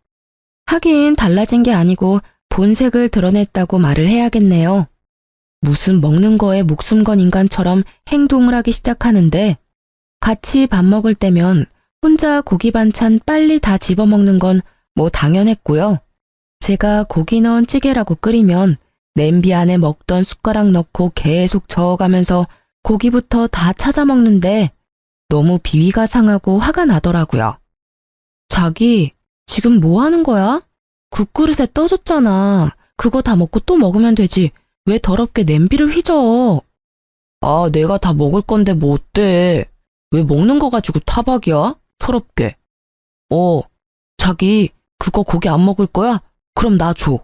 하긴 달라진 게 아니고 본색을 드러냈다고 말을 해야겠네요. 무슨 먹는 거에 목숨 건 인간처럼 행동을 하기 시작하는데 같이 밥 먹을 때면 혼자 고기 반찬 빨리 다 집어먹는 건 뭐 당연했고요. 제가 고기 넣은 찌개라고 끓이면 냄비 안에 먹던 숟가락 넣고 계속 저어가면서 고기부터 다 찾아 먹는데 너무 비위가 상하고 화가 나더라고요. 자기, 지금 뭐 하는 거야? 국그릇에 떠줬잖아. 그거 다 먹고 또 먹으면 되지. 왜 더럽게 냄비를 휘저? 아, 내가 다 먹을 건데 뭐 어때? 왜 먹는 거 가지고 타박이야? 더럽게. 자기, 그거 고기 안 먹을 거야? 그럼 나 줘.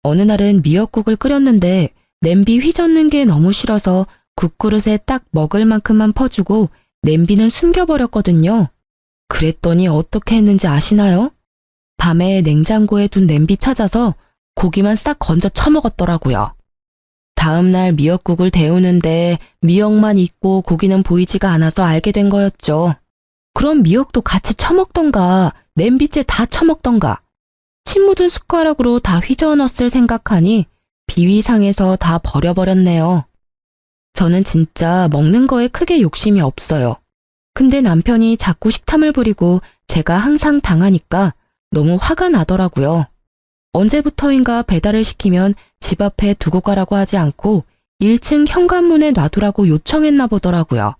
어느 날은 미역국을 끓였는데 냄비 휘젓는 게 너무 싫어서 국그릇에 딱 먹을 만큼만 퍼주고 냄비는 숨겨버렸거든요. 그랬더니 어떻게 했는지 아시나요? 밤에 냉장고에 둔 냄비 찾아서 고기만 싹 건져 처먹었더라고요. 다음날 미역국을 데우는데 미역만 있고 고기는 보이지가 않아서 알게 된 거였죠. 그럼 미역도 같이 처먹던가 냄비째 다 처먹던가 침 묻은 숟가락으로 다 휘저어 넣었을 생각하니 비위상해서 다 버려버렸네요. 저는 진짜 먹는 거에 크게 욕심이 없어요. 근데 남편이 자꾸 식탐을 부리고 제가 항상 당하니까 너무 화가 나더라고요. 언제부터인가 배달을 시키면 집 앞에 두고 가라고 하지 않고 1층 현관문에 놔두라고 요청했나 보더라고요.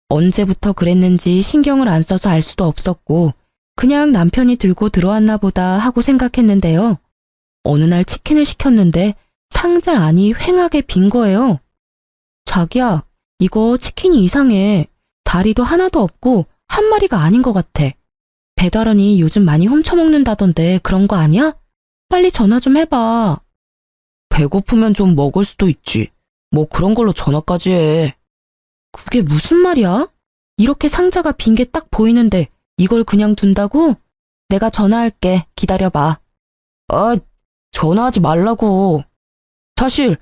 언제부터 그랬는지 신경을 안 써서 알 수도 없었고 그냥 남편이 들고 들어왔나 보다 하고 생각했는데요. 어느 날 치킨을 시켰는데 상자 안이 휑하게 빈 거예요. 자기야, 이거 치킨이 이상해. 다리도 하나도 없고 한 마리가 아닌 것 같아. 배달원이 요즘 많이 훔쳐먹는다던데 그런 거 아니야? 빨리 전화 좀 해봐. 배고프면 좀 먹을 수도 있지. 뭐 그런 걸로 전화까지 해. 그게 무슨 말이야? 이렇게 상자가 빈 게 딱 보이는데 이걸 그냥 둔다고? 내가 전화할게. 기다려봐. 아, 전화하지 말라고. 사실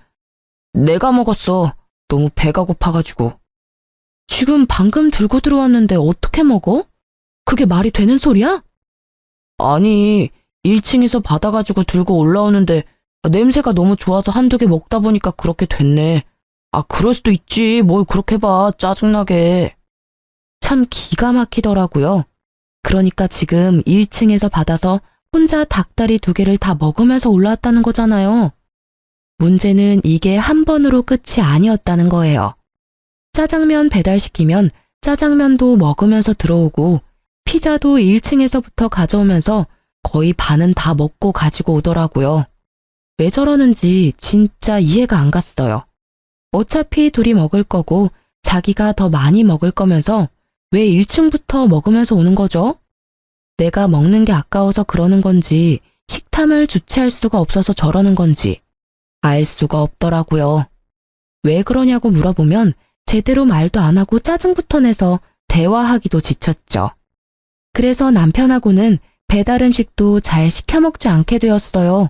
내가 먹었어. 너무 배가 고파가지고. 지금 방금 들고 들어왔는데 어떻게 먹어? 그게 말이 되는 소리야? 아니, 1층에서 받아가지고 들고 올라오는데 냄새가 너무 좋아서 한두 개 먹다 보니까 그렇게 됐네. 아, 그럴 수도 있지. 뭘 그렇게 봐. 짜증나게. 참 기가 막히더라고요. 그러니까 지금 1층에서 받아서 혼자 닭다리 2개를 다 먹으면서 올라왔다는 거잖아요. 문제는 이게 한 번으로 끝이 아니었다는 거예요. 짜장면 배달시키면 짜장면도 먹으면서 들어오고 피자도 1층에서부터 가져오면서 거의 반은 다 먹고 가지고 오더라고요. 왜 저러는지 진짜 이해가 안 갔어요. 어차피 둘이 먹을 거고 자기가 더 많이 먹을 거면서 왜 1층부터 먹으면서 오는 거죠? 내가 먹는 게 아까워서 그러는 건지 식탐을 주체할 수가 없어서 저러는 건지 알 수가 없더라고요. 왜 그러냐고 물어보면 제대로 말도 안 하고 짜증부터 내서 대화하기도 지쳤죠. 그래서 남편하고는 배달 음식도 잘 시켜 먹지 않게 되었어요.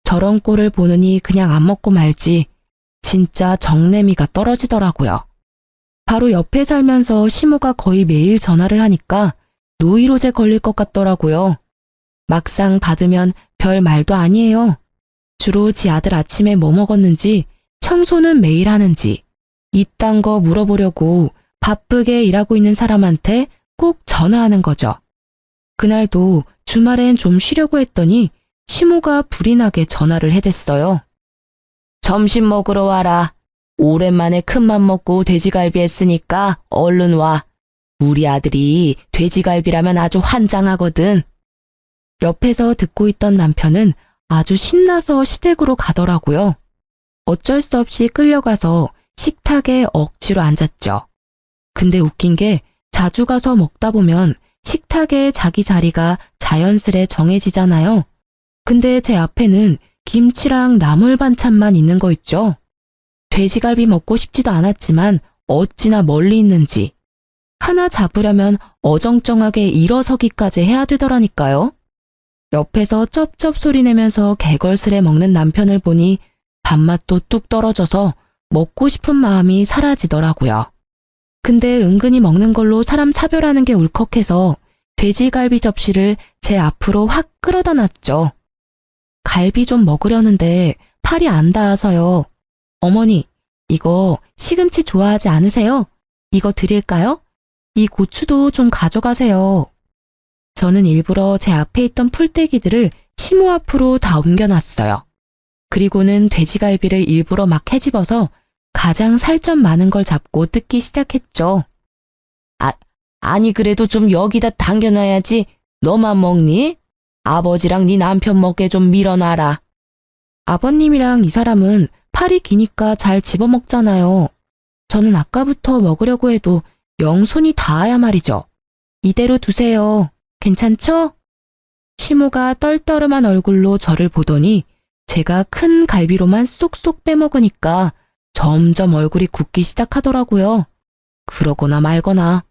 저런 꼴을 보느니 그냥 안 먹고 말지 진짜 정내미가 떨어지더라고요. 바로 옆에 살면서 시모가 거의 매일 전화를 하니까 노이로제 걸릴 것 같더라고요. 막상 받으면 별 말도 아니에요. 주로 지 아들 아침에 뭐 먹었는지, 청소는 매일 하는지, 이딴 거 물어보려고 바쁘게 일하고 있는 사람한테 꼭 전화하는 거죠. 그날도 주말엔 좀 쉬려고 했더니 시모가 불이 나게 전화를 해댔어요. 점심 먹으러 와라. 오랜만에 큰맘 먹고 돼지갈비 했으니까 얼른 와. 우리 아들이 돼지갈비라면 아주 환장하거든. 옆에서 듣고 있던 남편은 아주 신나서 시댁으로 가더라고요. 어쩔 수 없이 끌려가서 식탁에 억지로 앉았죠. 근데 웃긴 게 자주 가서 먹다 보면 식탁에 자기 자리가 자연스레 정해지잖아요. 근데 제 앞에는 김치랑 나물 반찬만 있는 거 있죠. 돼지갈비 먹고 싶지도 않았지만 어찌나 멀리 있는지. 하나 잡으려면 어정쩡하게 일어서기까지 해야 되더라니까요. 옆에서 쩝쩝 소리 내면서 개걸스레 먹는 남편을 보니 밥맛도 뚝 떨어져서 먹고 싶은 마음이 사라지더라고요. 근데 은근히 먹는 걸로 사람 차별하는 게 울컥해서 돼지갈비 접시를 제 앞으로 확 끌어다 놨죠. 갈비 좀 먹으려는데 팔이 안 닿아서요. 어머니, 이거 시금치 좋아하지 않으세요? 이거 드릴까요? 이 고추도 좀 가져가세요. 저는 일부러 제 앞에 있던 풀떼기들을 시모 앞으로 다 옮겨놨어요. 그리고는 돼지갈비를 일부러 막 헤집어서 가장 살 좀 많은 걸 잡고 뜯기 시작했죠. 아니 그래도 좀 여기다 당겨놔야지. 너만 먹니? 아버지랑 네 남편 먹게 좀 밀어놔라. 아버님이랑 이 사람은 팔이 기니까 잘 집어먹잖아요. 저는 아까부터 먹으려고 해도 영 손이 닿아야 말이죠. 이대로 두세요. 괜찮죠? 시모가 떨떠름한 얼굴로 저를 보더니 제가 큰 갈비로만 쏙쏙 빼먹으니까 점점 얼굴이 굳기 시작하더라고요. 그러거나 말거나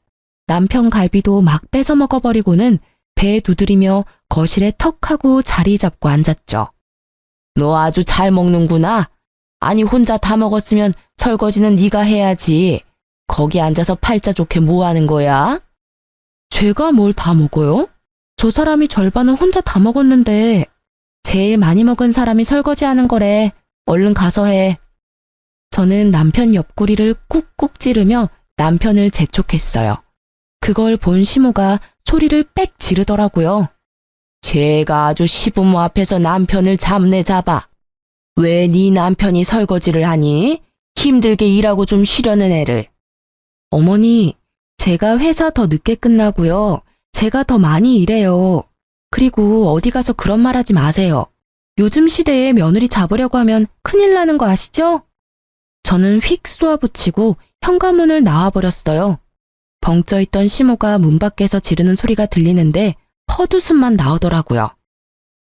남편 갈비도 막 뺏어 먹어버리고는 배 두드리며 거실에 턱 하고 자리 잡고 앉았죠. 너 아주 잘 먹는구나. 아니 혼자 다 먹었으면 설거지는 네가 해야지. 거기 앉아서 팔자 좋게 뭐 하는 거야? 제가 뭘 다 먹어요? 저 사람이 절반은 혼자 다 먹었는데 제일 많이 먹은 사람이 설거지하는 거래. 얼른 가서 해. 저는 남편 옆구리를 꾹꾹 찌르며 남편을 재촉했어요. 그걸 본 시모가 소리를 빽 지르더라고요. 제가 아주 시부모 앞에서 남편을 잡네 잡아. 왜 네 남편이 설거지를 하니? 힘들게 일하고 좀 쉬려는 애를. 어머니, 제가 회사 더 늦게 끝나고요. 제가 더 많이 일해요. 그리고 어디 가서 그런 말 하지 마세요. 요즘 시대에 며느리 잡으려고 하면 큰일 나는 거 아시죠? 저는 휙 쏘아붙이고 현관문을 나와버렸어요. 벙쪄있던 시모가 문 밖에서 지르는 소리가 들리는데 헛웃음만 나오더라고요.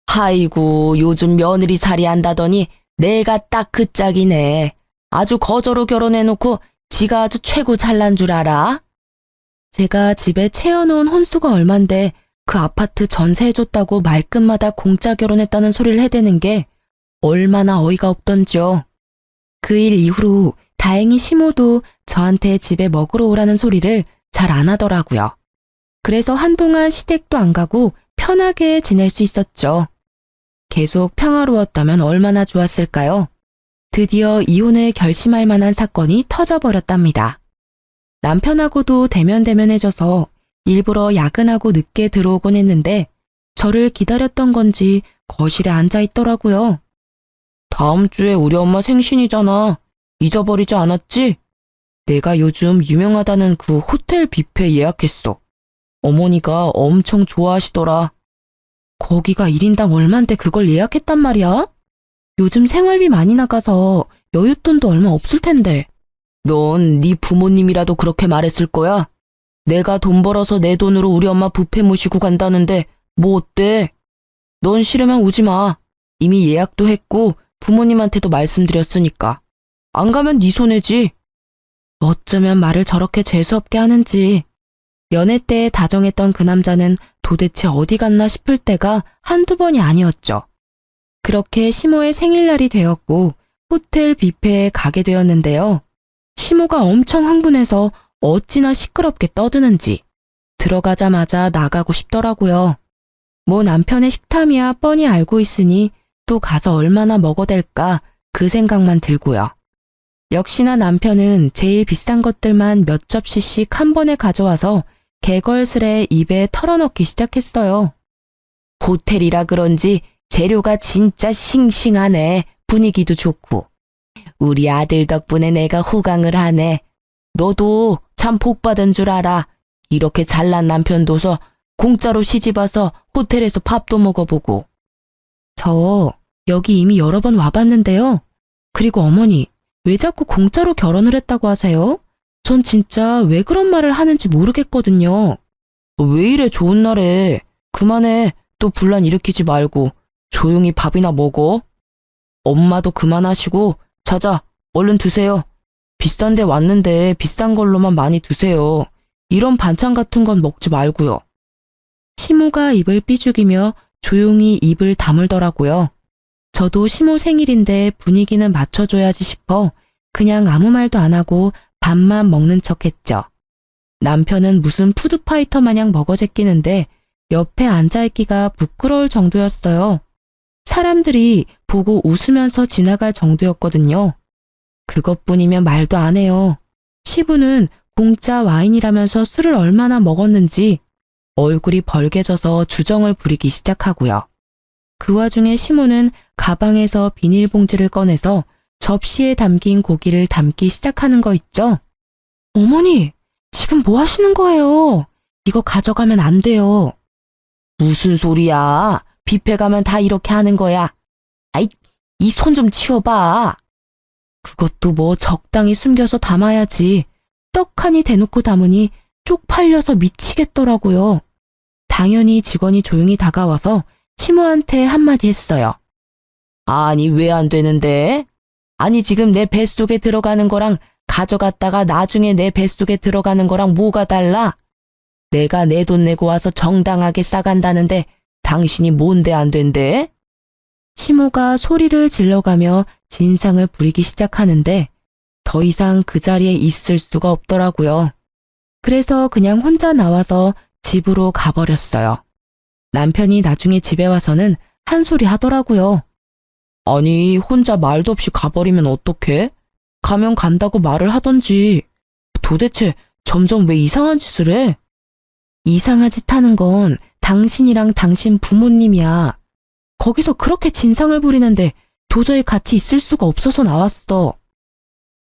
아이고, 요즘 며느리 살이 한다더니 내가 딱 그 짝이네. 아주 거저로 결혼해놓고 지가 아주 최고 잘난 줄 알아? 제가 집에 채워놓은 혼수가 얼만데 그 아파트 전세해줬다고 말끝마다 공짜 결혼했다는 소리를 해대는 게 얼마나 어이가 없던지요. 그 일 이후로 다행히 시모도 저한테 집에 먹으러 오라는 소리를 잘 안 하더라고요. 그래서 한동안 시댁도 안 가고 편하게 지낼 수 있었죠. 계속 평화로웠다면 얼마나 좋았을까요? 드디어 이혼을 결심할 만한 사건이 터져버렸답니다. 남편하고도 대면대면해져서 일부러 야근하고 늦게 들어오곤 했는데 저를 기다렸던 건지 거실에 앉아 있더라고요. 다음 주에 우리 엄마 생신이잖아. 잊어버리지 않았지? 내가 요즘 유명하다는 그 호텔 뷔페 예약했어. 어머니가 엄청 좋아하시더라. 거기가 1인당 얼만데 그걸 예약했단 말이야? 요즘 생활비 많이 나가서 여윳돈도 얼마 없을 텐데. 넌 네 부모님이라도 그렇게 말했을 거야? 내가 돈 벌어서 내 돈으로 우리 엄마 뷔페 모시고 간다는데 뭐 어때? 넌 싫으면 오지 마. 이미 예약도 했고 부모님한테도 말씀드렸으니까. 안 가면 네 손해지. 어쩌면 말을 저렇게 재수없게 하는지. 연애 때 다정했던 그 남자는 도대체 어디 갔나 싶을 때가 한두 번이 아니었죠. 그렇게 시모의 생일날이 되었고 호텔 뷔페에 가게 되었는데요. 시모가 엄청 흥분해서 어찌나 시끄럽게 떠드는지 들어가자마자 나가고 싶더라고요. 뭐 남편의 식탐이야 뻔히 알고 있으니 또 가서 얼마나 먹어댈까 그 생각만 들고요. 역시나 남편은 제일 비싼 것들만 몇 접시씩 한 번에 가져와서 개걸스레 입에 털어넣기 시작했어요. 호텔이라 그런지 재료가 진짜 싱싱하네. 분위기도 좋고. 우리 아들 덕분에 내가 호강을 하네. 너도 참 복받은 줄 알아. 이렇게 잘난 남편 둬서 공짜로 시집와서 호텔에서 밥도 먹어보고. 저 여기 이미 여러 번 와봤는데요. 그리고 어머니, 왜 자꾸 공짜로 결혼을 했다고 하세요? 전 진짜 왜 그런 말을 하는지 모르겠거든요. 왜 이래 좋은 날에. 그만해. 또 분란 일으키지 말고 조용히 밥이나 먹어. 엄마도 그만하시고 자자 얼른 드세요. 비싼 데 왔는데 비싼 걸로만 많이 드세요. 이런 반찬 같은 건 먹지 말고요. 시모가 입을 삐죽이며 조용히 입을 다물더라고요. 저도 시모 생일인데 분위기는 맞춰줘야지 싶어 그냥 아무 말도 안 하고 밥만 먹는 척했죠. 남편은 무슨 푸드파이터 마냥 먹어제끼는데 옆에 앉아있기가 부끄러울 정도였어요. 사람들이 보고 웃으면서 지나갈 정도였거든요. 그것뿐이면 말도 안 해요. 시부는 공짜 와인이라면서 술을 얼마나 먹었는지 얼굴이 벌개져서 주정을 부리기 시작하고요. 그 와중에 시모는 가방에서 비닐봉지를 꺼내서 접시에 담긴 고기를 담기 시작하는 거 있죠? 어머니, 지금 뭐 하시는 거예요? 이거 가져가면 안 돼요. 무슨 소리야? 뷔페 가면 다 이렇게 하는 거야. 아이, 이 손 좀 치워봐. 그것도 뭐 적당히 숨겨서 담아야지. 떡하니 대놓고 담으니 쪽팔려서 미치겠더라고요. 당연히 직원이 조용히 다가와서 시모한테 한마디 했어요. 아니, 왜 안 되는데? 아니, 지금 내 뱃속에 들어가는 거랑 가져갔다가 나중에 내 뱃속에 들어가는 거랑 뭐가 달라? 내가 내 돈 내고 와서 정당하게 싸간다는데 당신이 뭔데 안 된대? 시모가 소리를 질러가며 진상을 부리기 시작하는데 더 이상 그 자리에 있을 수가 없더라고요. 그래서 그냥 혼자 나와서 집으로 가버렸어요. 남편이 나중에 집에 와서는 한 소리 하더라고요. 아니, 혼자 말도 없이 가버리면 어떡해? 가면 간다고 말을 하던지. 도대체 점점 왜 이상한 짓을 해? 이상한 짓 하는 건 당신이랑 당신 부모님이야. 거기서 그렇게 진상을 부리는데 도저히 같이 있을 수가 없어서 나왔어.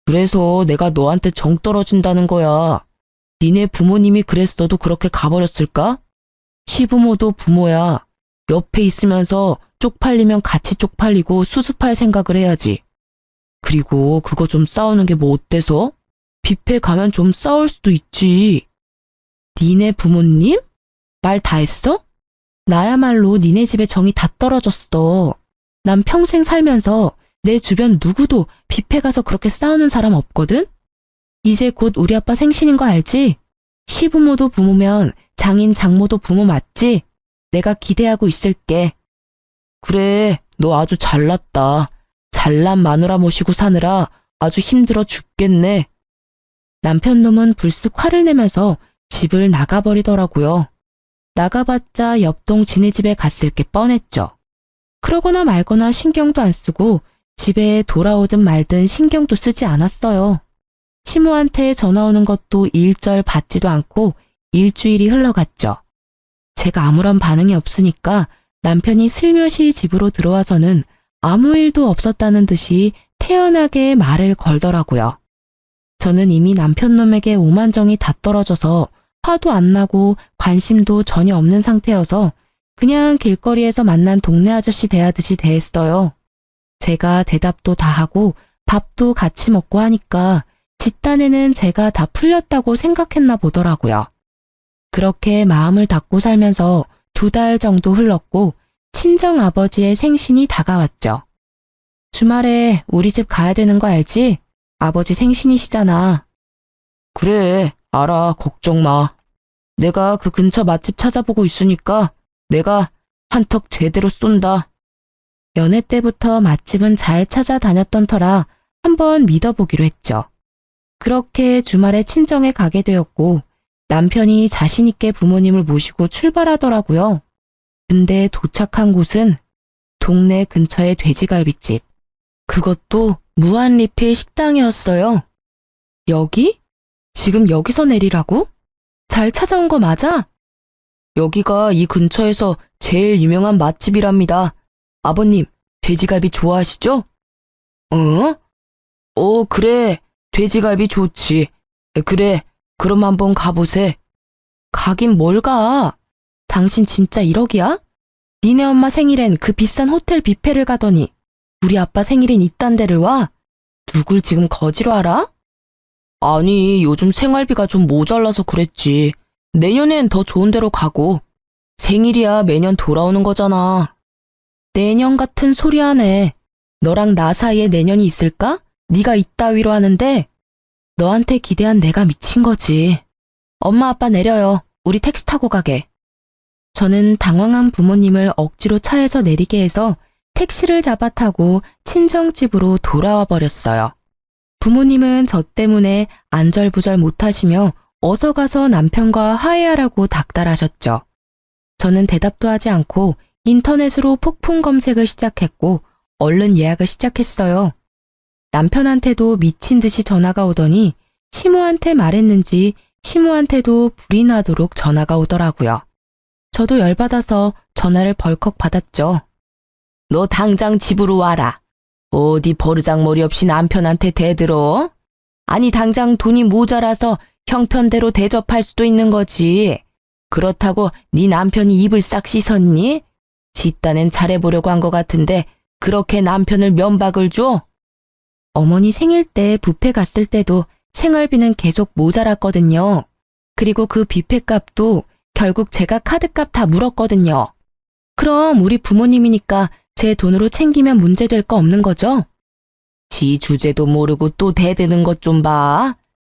그래서 내가 너한테 정 떨어진다는 거야. 니네 부모님이 그랬어도 그렇게 가버렸을까? 시부모도 부모야. 옆에 있으면서 쪽팔리면 같이 쪽팔리고 수습할 생각을 해야지. 그리고 그거 좀 싸우는 게 뭐 어때서? 뷔페 가면 좀 싸울 수도 있지. 니네 부모님? 말 다 했어? 나야말로 니네 집에 정이 다 떨어졌어. 난 평생 살면서 내 주변 누구도 뷔페 가서 그렇게 싸우는 사람 없거든? 이제 곧 우리 아빠 생신인 거 알지? 시부모도 부모면 장인 장모도 부모 맞지? 내가 기대하고 있을게. 그래, 너 아주 잘났다. 잘난 마누라 모시고 사느라 아주 힘들어 죽겠네. 남편 놈은 불쑥 화를 내면서 집을 나가버리더라고요. 나가봤자 옆동 지네 집에 갔을 게 뻔했죠. 그러거나 말거나 신경도 안 쓰고 집에 돌아오든 말든 신경도 쓰지 않았어요. 시모한테 전화 오는 것도 일절 받지도 않고 일주일이 흘러갔죠. 제가 아무런 반응이 없으니까 남편이 슬며시 집으로 들어와서는 아무 일도 없었다는 듯이 태연하게 말을 걸더라고요. 저는 이미 남편 놈에게 오만정이 다 떨어져서 화도 안 나고 관심도 전혀 없는 상태여서 그냥 길거리에서 만난 동네 아저씨 대하듯이 대했어요. 제가 대답도 다 하고 밥도 같이 먹고 하니까 뒷단에는 제가 다 풀렸다고 생각했나 보더라고요. 그렇게 마음을 닫고 살면서 2달 정도 흘렀고 친정 아버지의 생신이 다가왔죠. 주말에 우리 집 가야 되는 거 알지? 아버지 생신이시잖아. 그래, 알아. 걱정 마. 내가 그 근처 맛집 찾아보고 있으니까 내가 한턱 제대로 쏜다. 연애 때부터 맛집은 잘 찾아다녔던 터라 한번 믿어보기로 했죠. 그렇게 주말에 친정에 가게 되었고 남편이 자신있게 부모님을 모시고 출발하더라고요. 근데 도착한 곳은 동네 근처의 돼지갈비집. 그것도 무한리필 식당이었어요. 여기? 지금 여기서 내리라고? 잘 찾아온 거 맞아? 여기가 이 근처에서 제일 유명한 맛집이랍니다. 아버님, 돼지갈비 좋아하시죠? 그래. 돼지갈비 좋지. 그래, 그럼 한번 가보세. 가긴 뭘 가? 당신 진짜 1억이야? 니네 엄마 생일엔 그 비싼 호텔 뷔페를 가더니 우리 아빠 생일엔 이딴 데를 와? 누굴 지금 거지로 알아? 아니, 요즘 생활비가 좀 모자라서 그랬지. 내년엔 더 좋은 데로 가고. 생일이야 매년 돌아오는 거잖아. 내년 같은 소리 하네. 너랑 나 사이에 내년이 있을까? 네가 이따위로 하는데 너한테 기대한 내가 미친 거지. 엄마 아빠 내려요. 우리 택시 타고 가게. 저는 당황한 부모님을 억지로 차에서 내리게 해서 택시를 잡아 타고 친정집으로 돌아와 버렸어요. 부모님은 저 때문에 안절부절 못하시며 어서 가서 남편과 화해하라고 닥달하셨죠. 저는 대답도 하지 않고 인터넷으로 폭풍 검색을 시작했고 얼른 예약을 시작했어요. 남편한테도 미친 듯이 전화가 오더니 시모한테 말했는지 시모한테도 불이 나도록 전화가 오더라고요. 저도 열받아서 전화를 벌컥 받았죠. 너 당장 집으로 와라. 어디 버르장머리 없이 남편한테 대들어? 아니 당장 돈이 모자라서 형편대로 대접할 수도 있는 거지. 그렇다고 네 남편이 입을 싹 씻었니? 뒷단엔 잘해보려고 한 것 같은데 그렇게 남편을 면박을 줘? 어머니 생일 때 뷔페 갔을 때도 생활비는 계속 모자랐거든요. 그리고 그 뷔페 값도 결국 제가 카드값 다 물었거든요. 그럼 우리 부모님이니까 제 돈으로 챙기면 문제될 거 없는 거죠? 지 주제도 모르고 또 대드는 것 좀 봐.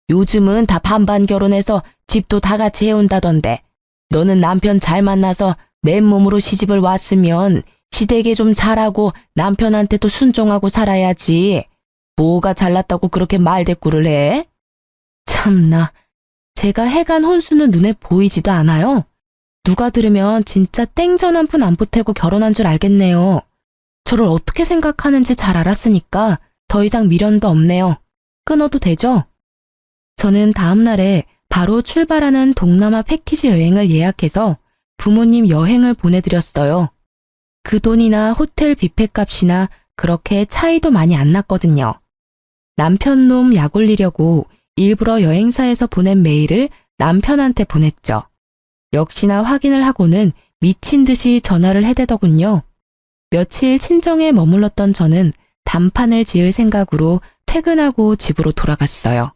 요즘은 다 반반 결혼해서 집도 다 같이 해온다던데 너는 남편 잘 만나서 맨몸으로 시집을 왔으면 시댁에 좀 잘하고 남편한테도 순종하고 살아야지. 뭐가 잘났다고 그렇게 말대꾸를 해? 참나, 제가 해간 혼수는 눈에 보이지도 않아요. 누가 들으면 진짜 땡전 한 푼 안 보태고 결혼한 줄 알겠네요. 저를 어떻게 생각하는지 잘 알았으니까 더 이상 미련도 없네요. 끊어도 되죠? 저는 다음 날에 바로 출발하는 동남아 패키지 여행을 예약해서 부모님 여행을 보내드렸어요. 그 돈이나 호텔 뷔페 값이나 그렇게 차이도 많이 안 났거든요. 남편 놈 약 올리려고 일부러 여행사에서 보낸 메일을 남편한테 보냈죠. 역시나 확인을 하고는 미친 듯이 전화를 해대더군요. 며칠 친정에 머물렀던 저는 단판을 지을 생각으로 퇴근하고 집으로 돌아갔어요.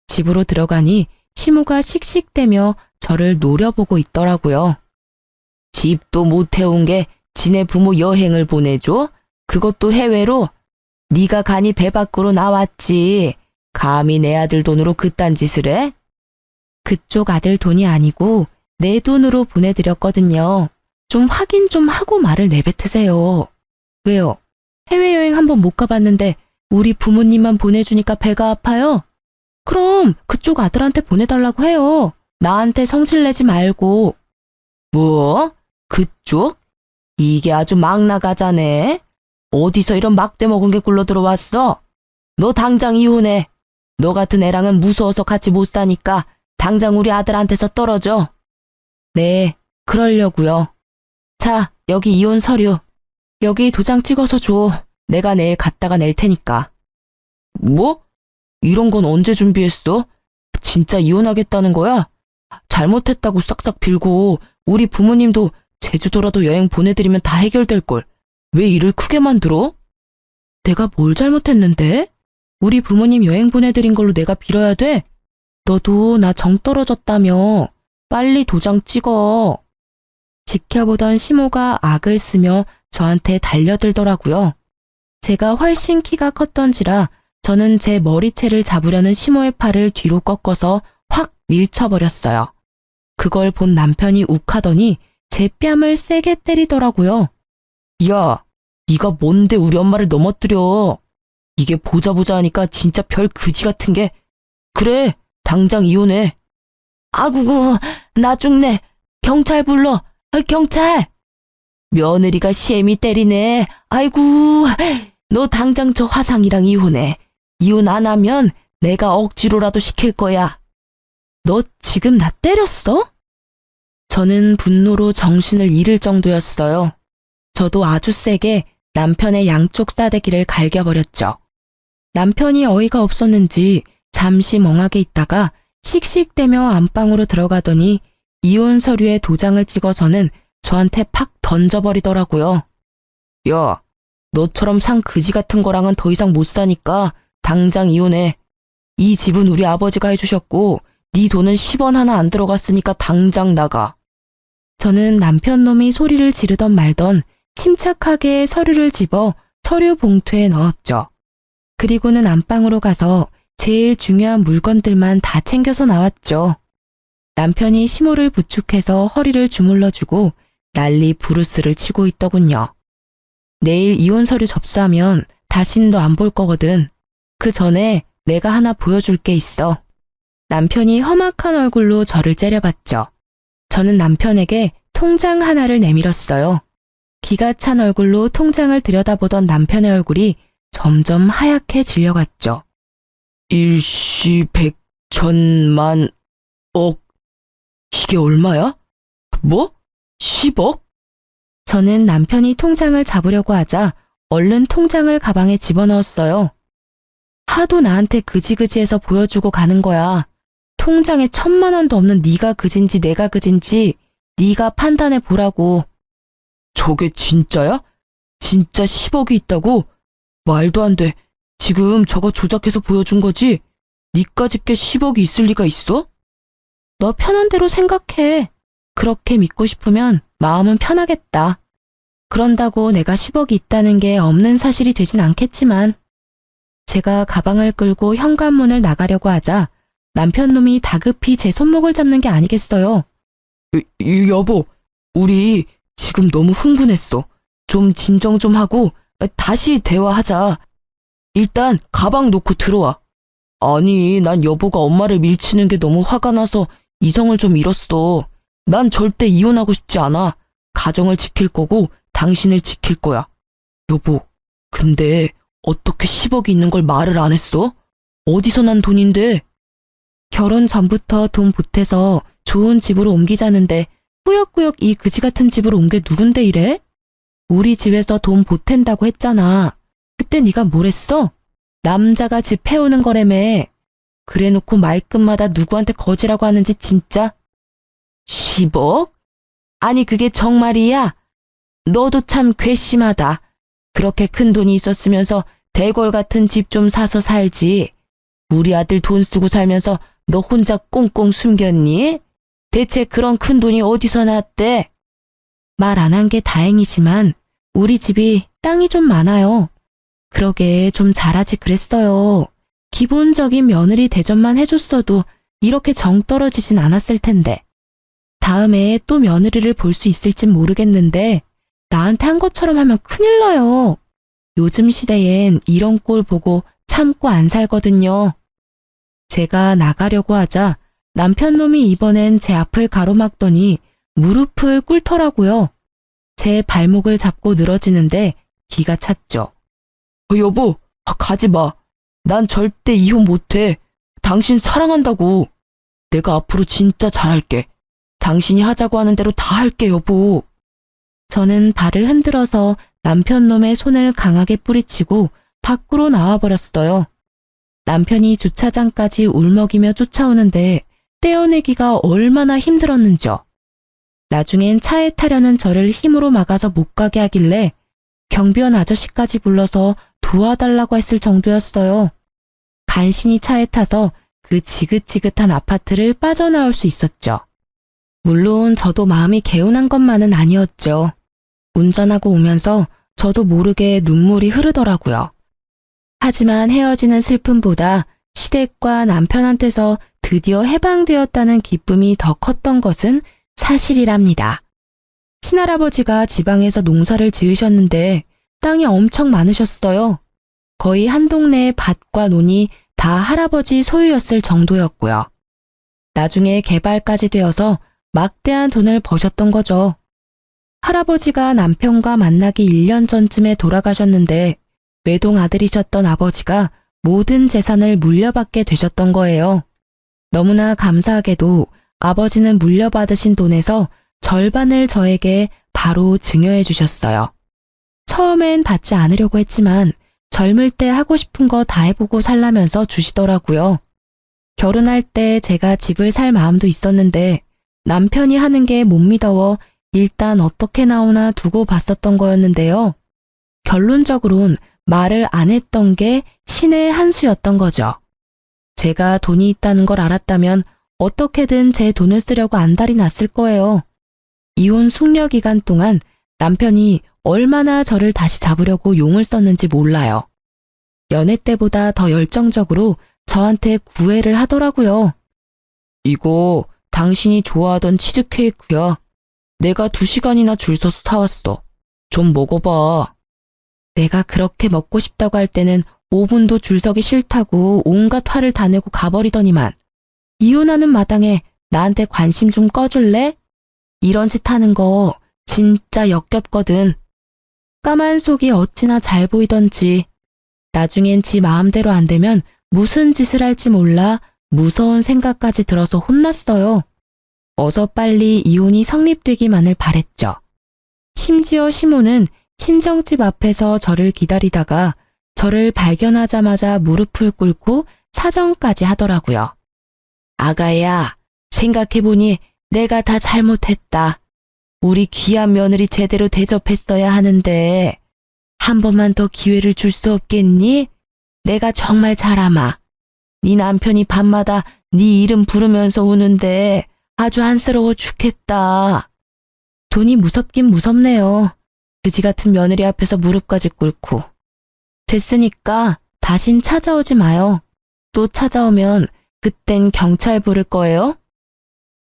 집으로 들어가니 시모가 씩씩대며 저를 노려보고 있더라고요. 집도 못 해온 게 지네 부모 여행을 보내줘? 그것도 해외로? 네가 간이 배 밖으로 나왔지. 감히 내 아들 돈으로 그딴 짓을 해? 그쪽 아들 돈이 아니고 내 돈으로 보내드렸거든요. 좀 확인 좀 하고 말을 내뱉으세요. 왜요? 해외여행 한번 못 가봤는데 우리 부모님만 보내주니까 배가 아파요? 그럼 그쪽 아들한테 보내달라고 해요. 나한테 성질 내지 말고. 뭐? 그쪽? 이게 아주 막 나가자네. 어디서 이런 막대 먹은 게 굴러 들어왔어? 너 당장 이혼해. 너 같은 애랑은 무서워서 같이 못 사니까 당장 우리 아들한테서 떨어져. 네, 그러려고요. 자, 여기 이혼 서류. 여기 도장 찍어서 줘. 내가 내일 갖다가 낼 테니까. 뭐? 이런 건 언제 준비했어? 진짜 이혼하겠다는 거야? 잘못했다고 싹싹 빌고 우리 부모님도 제주도라도 여행 보내드리면 다 해결될걸. 왜 일을 크게 만들어? 내가 뭘 잘못했는데? 우리 부모님 여행 보내드린 걸로 내가 빌어야 돼? 너도 나 정 떨어졌다며. 빨리 도장 찍어. 지켜보던 시모가 악을 쓰며 저한테 달려들더라고요. 제가 훨씬 키가 컸던지라 저는 제 머리채를 잡으려는 시모의 팔을 뒤로 꺾어서 확 밀쳐버렸어요. 그걸 본 남편이 욱하더니 제 뺨을 세게 때리더라고요. 야, 네가 뭔데 우리 엄마를 넘어뜨려. 이게 보자 하니까 진짜 별 그지 같은 게. 그래, 당장 이혼해. 아구구, 나 죽네. 경찰 불러. 경찰. 며느리가 시애미 때리네. 아이고, 너 당장 저 화상이랑 이혼해. 이혼 안 하면 내가 억지로라도 시킬 거야. 너 지금 나 때렸어? 저는 분노로 정신을 잃을 정도였어요. 저도 아주 세게 남편의 양쪽 싸대기를 갈겨버렸죠. 남편이 어이가 없었는지 잠시 멍하게 있다가 씩씩대며 안방으로 들어가더니 이혼 서류에 도장을 찍어서는 저한테 팍 던져버리더라고요. 야, 너처럼 상 그지 같은 거랑은 더 이상 못 사니까 당장 이혼해. 이 집은 우리 아버지가 해주셨고 네 돈은 10원 하나 안 들어갔으니까 당장 나가. 저는 남편 놈이 소리를 지르던 말던 침착하게 서류를 집어 서류 봉투에 넣었죠. 그리고는 안방으로 가서 제일 중요한 물건들만 다 챙겨서 나왔죠. 남편이 시모를 부축해서 허리를 주물러주고 난리 부르스를 치고 있더군요. 내일 이혼 서류 접수하면 다신 너 안 볼 거거든. 그 전에 내가 하나 보여줄 게 있어. 남편이 험악한 얼굴로 저를 째려봤죠. 저는 남편에게 통장 하나를 내밀었어요. 기가 찬 얼굴로 통장을 들여다보던 남편의 얼굴이 점점 하얗게 질려갔죠. 일시 백천만 억. 이게 얼마야? 뭐? 10억? 저는 남편이 통장을 잡으려고 하자 얼른 통장을 가방에 집어넣었어요. 하도 나한테 그지그지해서 보여주고 가는 거야. 통장에 1,000만 원도 없는 네가 그진지 내가 그진지 네가 판단해 보라고. 저게 진짜야? 진짜 10억이 있다고? 말도 안 돼. 지금 저거 조작해서 보여준 거지? 니까짓 게 10억이 있을 리가 있어? 너 편한 대로 생각해. 그렇게 믿고 싶으면 마음은 편하겠다. 그런다고 내가 10억이 있다는 게 없는 사실이 되진 않겠지만. 제가 가방을 끌고 현관문을 나가려고 하자 남편 놈이 다급히 제 손목을 잡는 게 아니겠어요. 여보, 우리 지금 너무 흥분했어. 좀 진정 좀 하고 다시 대화하자. 일단 가방 놓고 들어와. 아니, 난 여보가 엄마를 밀치는 게 너무 화가 나서 이성을 좀 잃었어. 난 절대 이혼하고 싶지 않아. 가정을 지킬 거고 당신을 지킬 거야. 여보, 근데 어떻게 10억이 있는 걸 말을 안 했어? 어디서 난 돈인데? 결혼 전부터 돈 보태서 좋은 집으로 옮기자는데 꾸역꾸역 이 그지 같은 집으로 온 게 누군데 이래? 우리 집에서 돈 보탠다고 했잖아. 그때 네가 뭘 했어? 남자가 집 해오는 거라며. 그래놓고 말끝마다 누구한테 거지라고 하는지 진짜. 10억? 아니 그게 정말이야? 너도 참 괘씸하다. 그렇게 큰 돈이 있었으면서 대궐 같은 집 좀 사서 살지. 우리 아들 돈 쓰고 살면서 너 혼자 꽁꽁 숨겼니? 대체 그런 큰 돈이 어디서 났대? 말 안 한 게 다행이지만 우리 집이 땅이 좀 많아요. 그러게 좀 잘하지 그랬어요. 기본적인 며느리 대접만 해줬어도 이렇게 정 떨어지진 않았을 텐데. 다음에 또 며느리를 볼 수 있을진 모르겠는데 나한테 한 것처럼 하면 큰일 나요. 요즘 시대엔 이런 꼴 보고 참고 안 살거든요. 제가 나가려고 하자 남편 놈이 이번엔 제 앞을 가로막더니 무릎을 꿇더라고요. 제 발목을 잡고 늘어지는데 기가 찼죠. 여보, 가지 마. 난 절대 이혼 못해. 당신 사랑한다고. 내가 앞으로 진짜 잘할게. 당신이 하자고 하는 대로 다 할게, 여보. 저는 발을 흔들어서 남편 놈의 손을 강하게 뿌리치고 밖으로 나와버렸어요. 남편이 주차장까지 울먹이며 쫓아오는데 떼어내기가 얼마나 힘들었는지요. 나중엔 차에 타려는 저를 힘으로 막아서 못 가게 하길래 경비원 아저씨까지 불러서 도와달라고 했을 정도였어요. 간신히 차에 타서 그 지긋지긋한 아파트를 빠져나올 수 있었죠. 물론 저도 마음이 개운한 것만은 아니었죠. 운전하고 오면서 저도 모르게 눈물이 흐르더라고요. 하지만 헤어지는 슬픔보다 시댁과 남편한테서 드디어 해방되었다는 기쁨이 더 컸던 것은 사실이랍니다. 친할아버지가 지방에서 농사를 지으셨는데 땅이 엄청 많으셨어요. 거의 한 동네의 밭과 논이 다 할아버지 소유였을 정도였고요. 나중에 개발까지 되어서 막대한 돈을 버셨던 거죠. 할아버지가 남편과 만나기 1년 전쯤에 돌아가셨는데 외동 아들이셨던 아버지가 모든 재산을 물려받게 되셨던 거예요. 너무나 감사하게도 아버지는 물려받으신 돈에서 절반을 저에게 바로 증여해 주셨어요. 처음엔 받지 않으려고 했지만 젊을 때 하고 싶은 거 다 해보고 살라면서 주시더라고요. 결혼할 때 제가 집을 살 마음도 있었는데 남편이 하는 게 못 믿어워 일단 어떻게 나오나 두고 봤었던 거였는데요. 결론적으론 말을 안 했던 게 신의 한 수였던 거죠. 제가 돈이 있다는 걸 알았다면 어떻게든 제 돈을 쓰려고 안달이 났을 거예요. 이혼 숙려 기간 동안 남편이 얼마나 저를 다시 잡으려고 용을 썼는지 몰라요. 연애 때보다 더 열정적으로 저한테 구애를 하더라고요. 이거 당신이 좋아하던 치즈케이크야. 내가 2시간이나 줄 서서 사왔어. 좀 먹어봐. 내가 그렇게 먹고 싶다고 할 때는 5분도 줄 서기 싫다고 온갖 화를 다 내고 가버리더니만 이혼하는 마당에 나한테 관심 좀 꺼줄래? 이런 짓 하는 거 진짜 역겹거든. 까만 속이 어찌나 잘 보이던지 나중엔 지 마음대로 안 되면 무슨 짓을 할지 몰라 무서운 생각까지 들어서 혼났어요. 어서 빨리 이혼이 성립되기만을 바랬죠. 심지어 시모는 친정집 앞에서 저를 기다리다가 저를 발견하자마자 무릎을 꿇고 사정까지 하더라고요. 아가야, 생각해보니 내가 다 잘못했다. 우리 귀한 며느리 제대로 대접했어야 하는데 한 번만 더 기회를 줄 수 없겠니? 내가 정말 잘 아마. 네 남편이 밤마다 네 이름 부르면서 우는데 아주 안쓰러워 죽겠다. 돈이 무섭긴 무섭네요. 그지 같은 며느리 앞에서 무릎까지 꿇고. 됐으니까 다신 찾아오지 마요. 또 찾아오면 그땐 경찰 부를 거예요?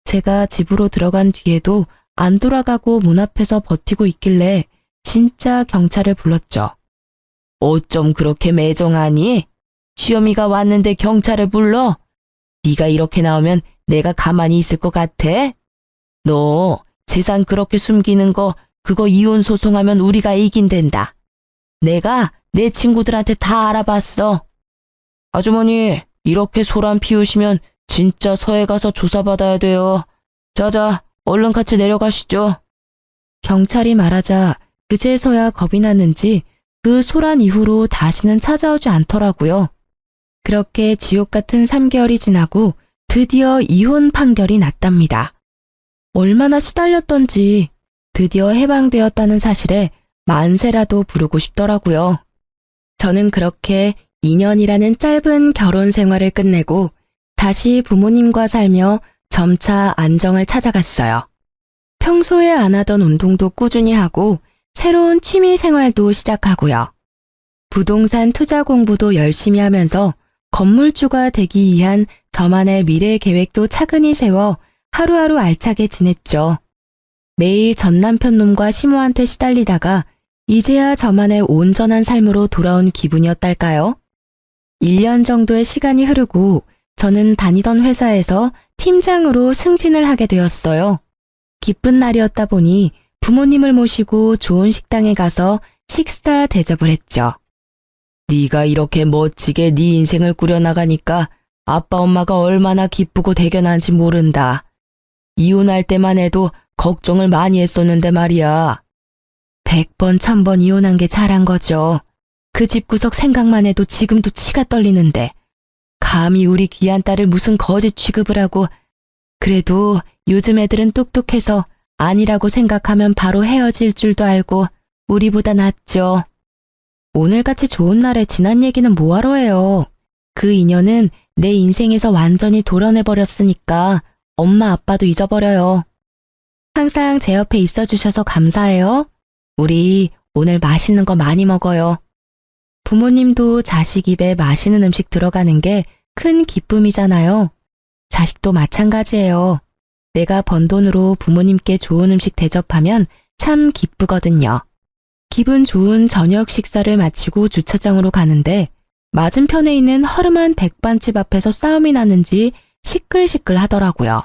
제가 집으로 들어간 뒤에도 안 돌아가고 문 앞에서 버티고 있길래 진짜 경찰을 불렀죠. 어쩜 그렇게 매정하니? 시어미가 왔는데 경찰을 불러? 네가 이렇게 나오면 내가 가만히 있을 것 같아? 너 재산 그렇게 숨기는 거 그거 이혼 소송하면 우리가 이긴댄다. 내가 내 친구들한테 다 알아봤어. 아주머니, 이렇게 소란 피우시면 진짜 서해 가서 조사받아야 돼요. 자자, 얼른 같이 내려가시죠. 경찰이 말하자 그제서야 겁이 났는지 그 소란 이후로 다시는 찾아오지 않더라고요. 그렇게 지옥 같은 3개월이 지나고 드디어 이혼 판결이 났답니다. 얼마나 시달렸던지 드디어 해방되었다는 사실에 만세라도 부르고 싶더라고요. 저는 그렇게 2년이라는 짧은 결혼 생활을 끝내고 다시 부모님과 살며 점차 안정을 찾아갔어요. 평소에 안 하던 운동도 꾸준히 하고 새로운 취미 생활도 시작하고요. 부동산 투자 공부도 열심히 하면서 건물주가 되기 위한 저만의 미래 계획도 차근히 세워 하루하루 알차게 지냈죠. 매일 전 남편 놈과 시모한테 시달리다가 이제야 저만의 온전한 삶으로 돌아온 기분이었달까요? 1년 정도의 시간이 흐르고 저는 다니던 회사에서 팀장으로 승진을 하게 되었어요. 기쁜 날이었다 보니 부모님을 모시고 좋은 식당에 가서 식사 대접을 했죠. 네가 이렇게 멋지게 네 인생을 꾸려나가니까 아빠 엄마가 얼마나 기쁘고 대견한지 모른다. 이혼할 때만 해도 걱정을 많이 했었는데 말이야. 100번 1000번 이혼한 게 잘한 거죠. 그 집구석 생각만 해도 지금도 치가 떨리는데 감히 우리 귀한 딸을 무슨 거지 취급을 하고. 그래도 요즘 애들은 똑똑해서 아니라고 생각하면 바로 헤어질 줄도 알고 우리보다 낫죠. 오늘같이 좋은 날에 지난 얘기는 뭐하러 해요. 그 인연은 내 인생에서 완전히 도려내버렸으니까 엄마 아빠도 잊어버려요. 항상 제 옆에 있어주셔서 감사해요. 우리 오늘 맛있는 거 많이 먹어요. 부모님도 자식 입에 맛있는 음식 들어가는 게 큰 기쁨이잖아요. 자식도 마찬가지예요. 내가 번 돈으로 부모님께 좋은 음식 대접하면 참 기쁘거든요. 기분 좋은 저녁 식사를 마치고 주차장으로 가는데 맞은편에 있는 허름한 백반집 앞에서 싸움이 났는지 시끌시끌 하더라고요.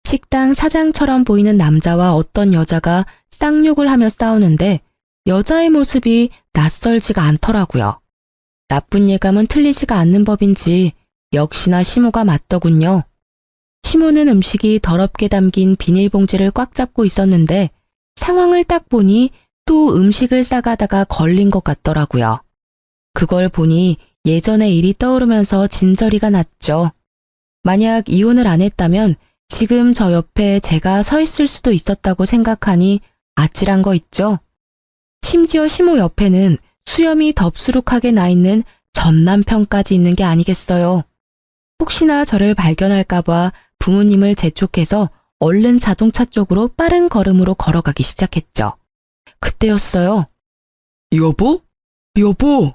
식당 사장처럼 보이는 남자와 어떤 여자가 쌍욕을 하며 싸우는데 여자의 모습이 낯설지가 않더라고요. 나쁜 예감은 틀리지가 않는 법인지 역시나 시모가 맞더군요. 시모는 음식이 더럽게 담긴 비닐봉지를 꽉 잡고 있었는데 상황을 딱 보니 또 음식을 싸가다가 걸린 것 같더라고요. 그걸 보니 예전의 일이 떠오르면서 진저리가 났죠. 만약 이혼을 안 했다면 지금 저 옆에 제가 서 있을 수도 있었다고 생각하니 아찔한 거 있죠. 심지어 시모 옆에는 수염이 덥수룩하게 나 있는 전 남편까지 있는 게 아니겠어요. 혹시나 저를 발견할까봐 부모님을 재촉해서 얼른 자동차 쪽으로 빠른 걸음으로 걸어가기 시작했죠. 그때였어요. 여보? 여보!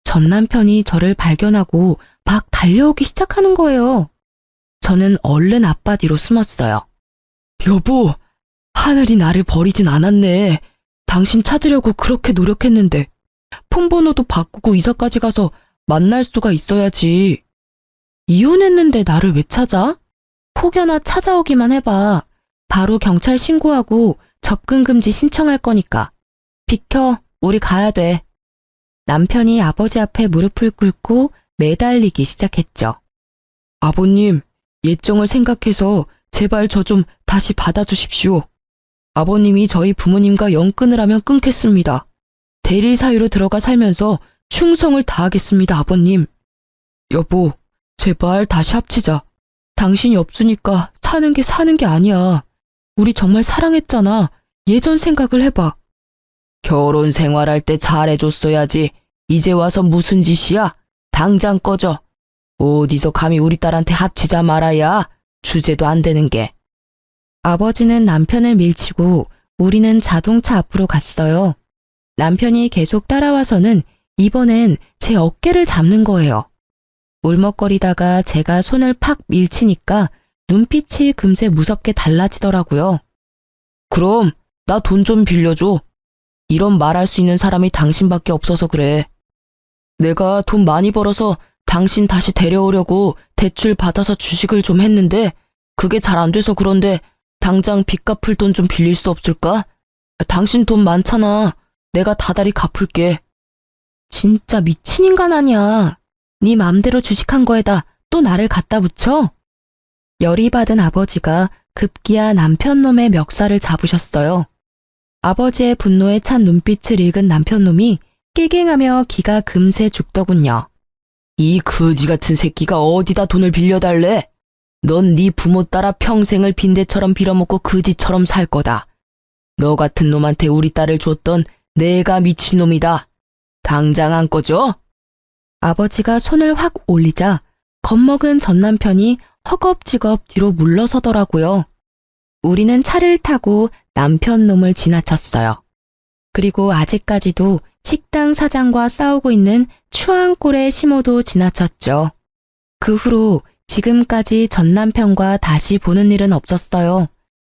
전 남편이 저를 발견하고 막 달려오기 시작하는 거예요. 저는 얼른 아빠 뒤로 숨었어요. 여보, 하늘이 나를 버리진 않았네. 당신 찾으려고 그렇게 노력했는데 폰번호도 바꾸고 이사까지 가서 만날 수가 있어야지. 이혼했는데 나를 왜 찾아? 혹여나 찾아오기만 해봐. 바로 경찰 신고하고 접근금지 신청할 거니까. 비켜, 우리 가야 돼. 남편이 아버지 앞에 무릎을 꿇고 매달리기 시작했죠. 아버님, 예정을 생각해서 제발 저 좀 다시 받아주십시오. 아버님이 저희 부모님과 연끈을 하면 끊겠습니다. 대릴 사유로 들어가 살면서 충성을 다하겠습니다, 아버님. 여보, 제발 다시 합치자. 당신이 없으니까 사는 게 아니야. 우리 정말 사랑했잖아. 예전 생각을 해봐. 결혼 생활할 때 잘해줬어야지. 이제 와서 무슨 짓이야? 당장 꺼져. 어디서 감히 우리 딸한테 합치자 말아야. 주제도 안 되는 게. 아버지는 남편을 밀치고 우리는 자동차 앞으로 갔어요. 남편이 계속 따라와서는 이번엔 제 어깨를 잡는 거예요. 울먹거리다가 제가 손을 팍 밀치니까 눈빛이 금세 무섭게 달라지더라고요. 그럼 나 돈 좀 빌려줘. 이런 말할 수 있는 사람이 당신밖에 없어서 그래. 내가 돈 많이 벌어서 당신 다시 데려오려고 대출 받아서 주식을 좀 했는데 그게 잘 안 돼서 그런데 당장 빚 갚을 돈 좀 빌릴 수 없을까? 당신 돈 많잖아. 내가 다달이 갚을게. 진짜 미친 인간 아니야. 네 맘대로 주식한 거에다 또 나를 갖다 붙여? 열이 받은 아버지가 급기야 남편놈의 멱살을 잡으셨어요. 아버지의 분노에 찬 눈빛을 읽은 남편놈이 깨갱하며 기가 금세 죽더군요. 이 거지 같은 새끼가 어디다 돈을 빌려달래? 넌 네 부모 따라 평생을 빈대처럼 빌어먹고 거지처럼 살 거다. 너 같은 놈한테 우리 딸을 줬던 내가 미친놈이다. 당장 안 꺼져? 아버지가 손을 확 올리자 겁먹은 전 남편이 허겁지겁 뒤로 물러서더라고요. 우리는 차를 타고 남편 놈을 지나쳤어요. 그리고 아직까지도 식당 사장과 싸우고 있는 추한 꼴의 시모도 지나쳤죠. 그 후로 지금까지 전 남편과 다시 보는 일은 없었어요.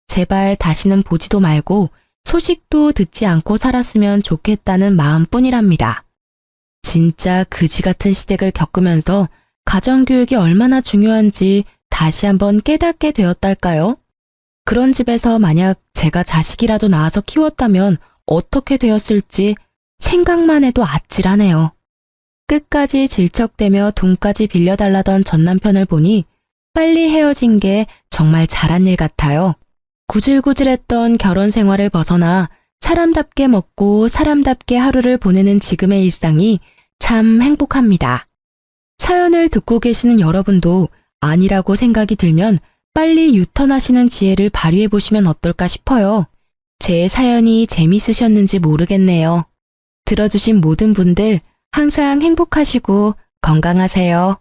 제발 다시는 보지도 말고 소식도 듣지 않고 살았으면 좋겠다는 마음뿐이랍니다. 진짜 그지 같은 시댁을 겪으면서 가정교육이 얼마나 중요한지 다시 한번 깨닫게 되었달까요? 그런 집에서 만약 제가 자식이라도 낳아서 키웠다면 어떻게 되었을지 생각만 해도 아찔하네요. 끝까지 질척대며 돈까지 빌려달라던 전 남편을 보니 빨리 헤어진 게 정말 잘한 일 같아요. 구질구질했던 결혼 생활을 벗어나 사람답게 먹고 사람답게 하루를 보내는 지금의 일상이 참 행복합니다. 사연을 듣고 계시는 여러분도 아니라고 생각이 들면 빨리 유턴하시는 지혜를 발휘해 보시면 어떨까 싶어요. 제 사연이 재밌으셨는지 모르겠네요. 들어주신 모든 분들 항상 행복하시고 건강하세요.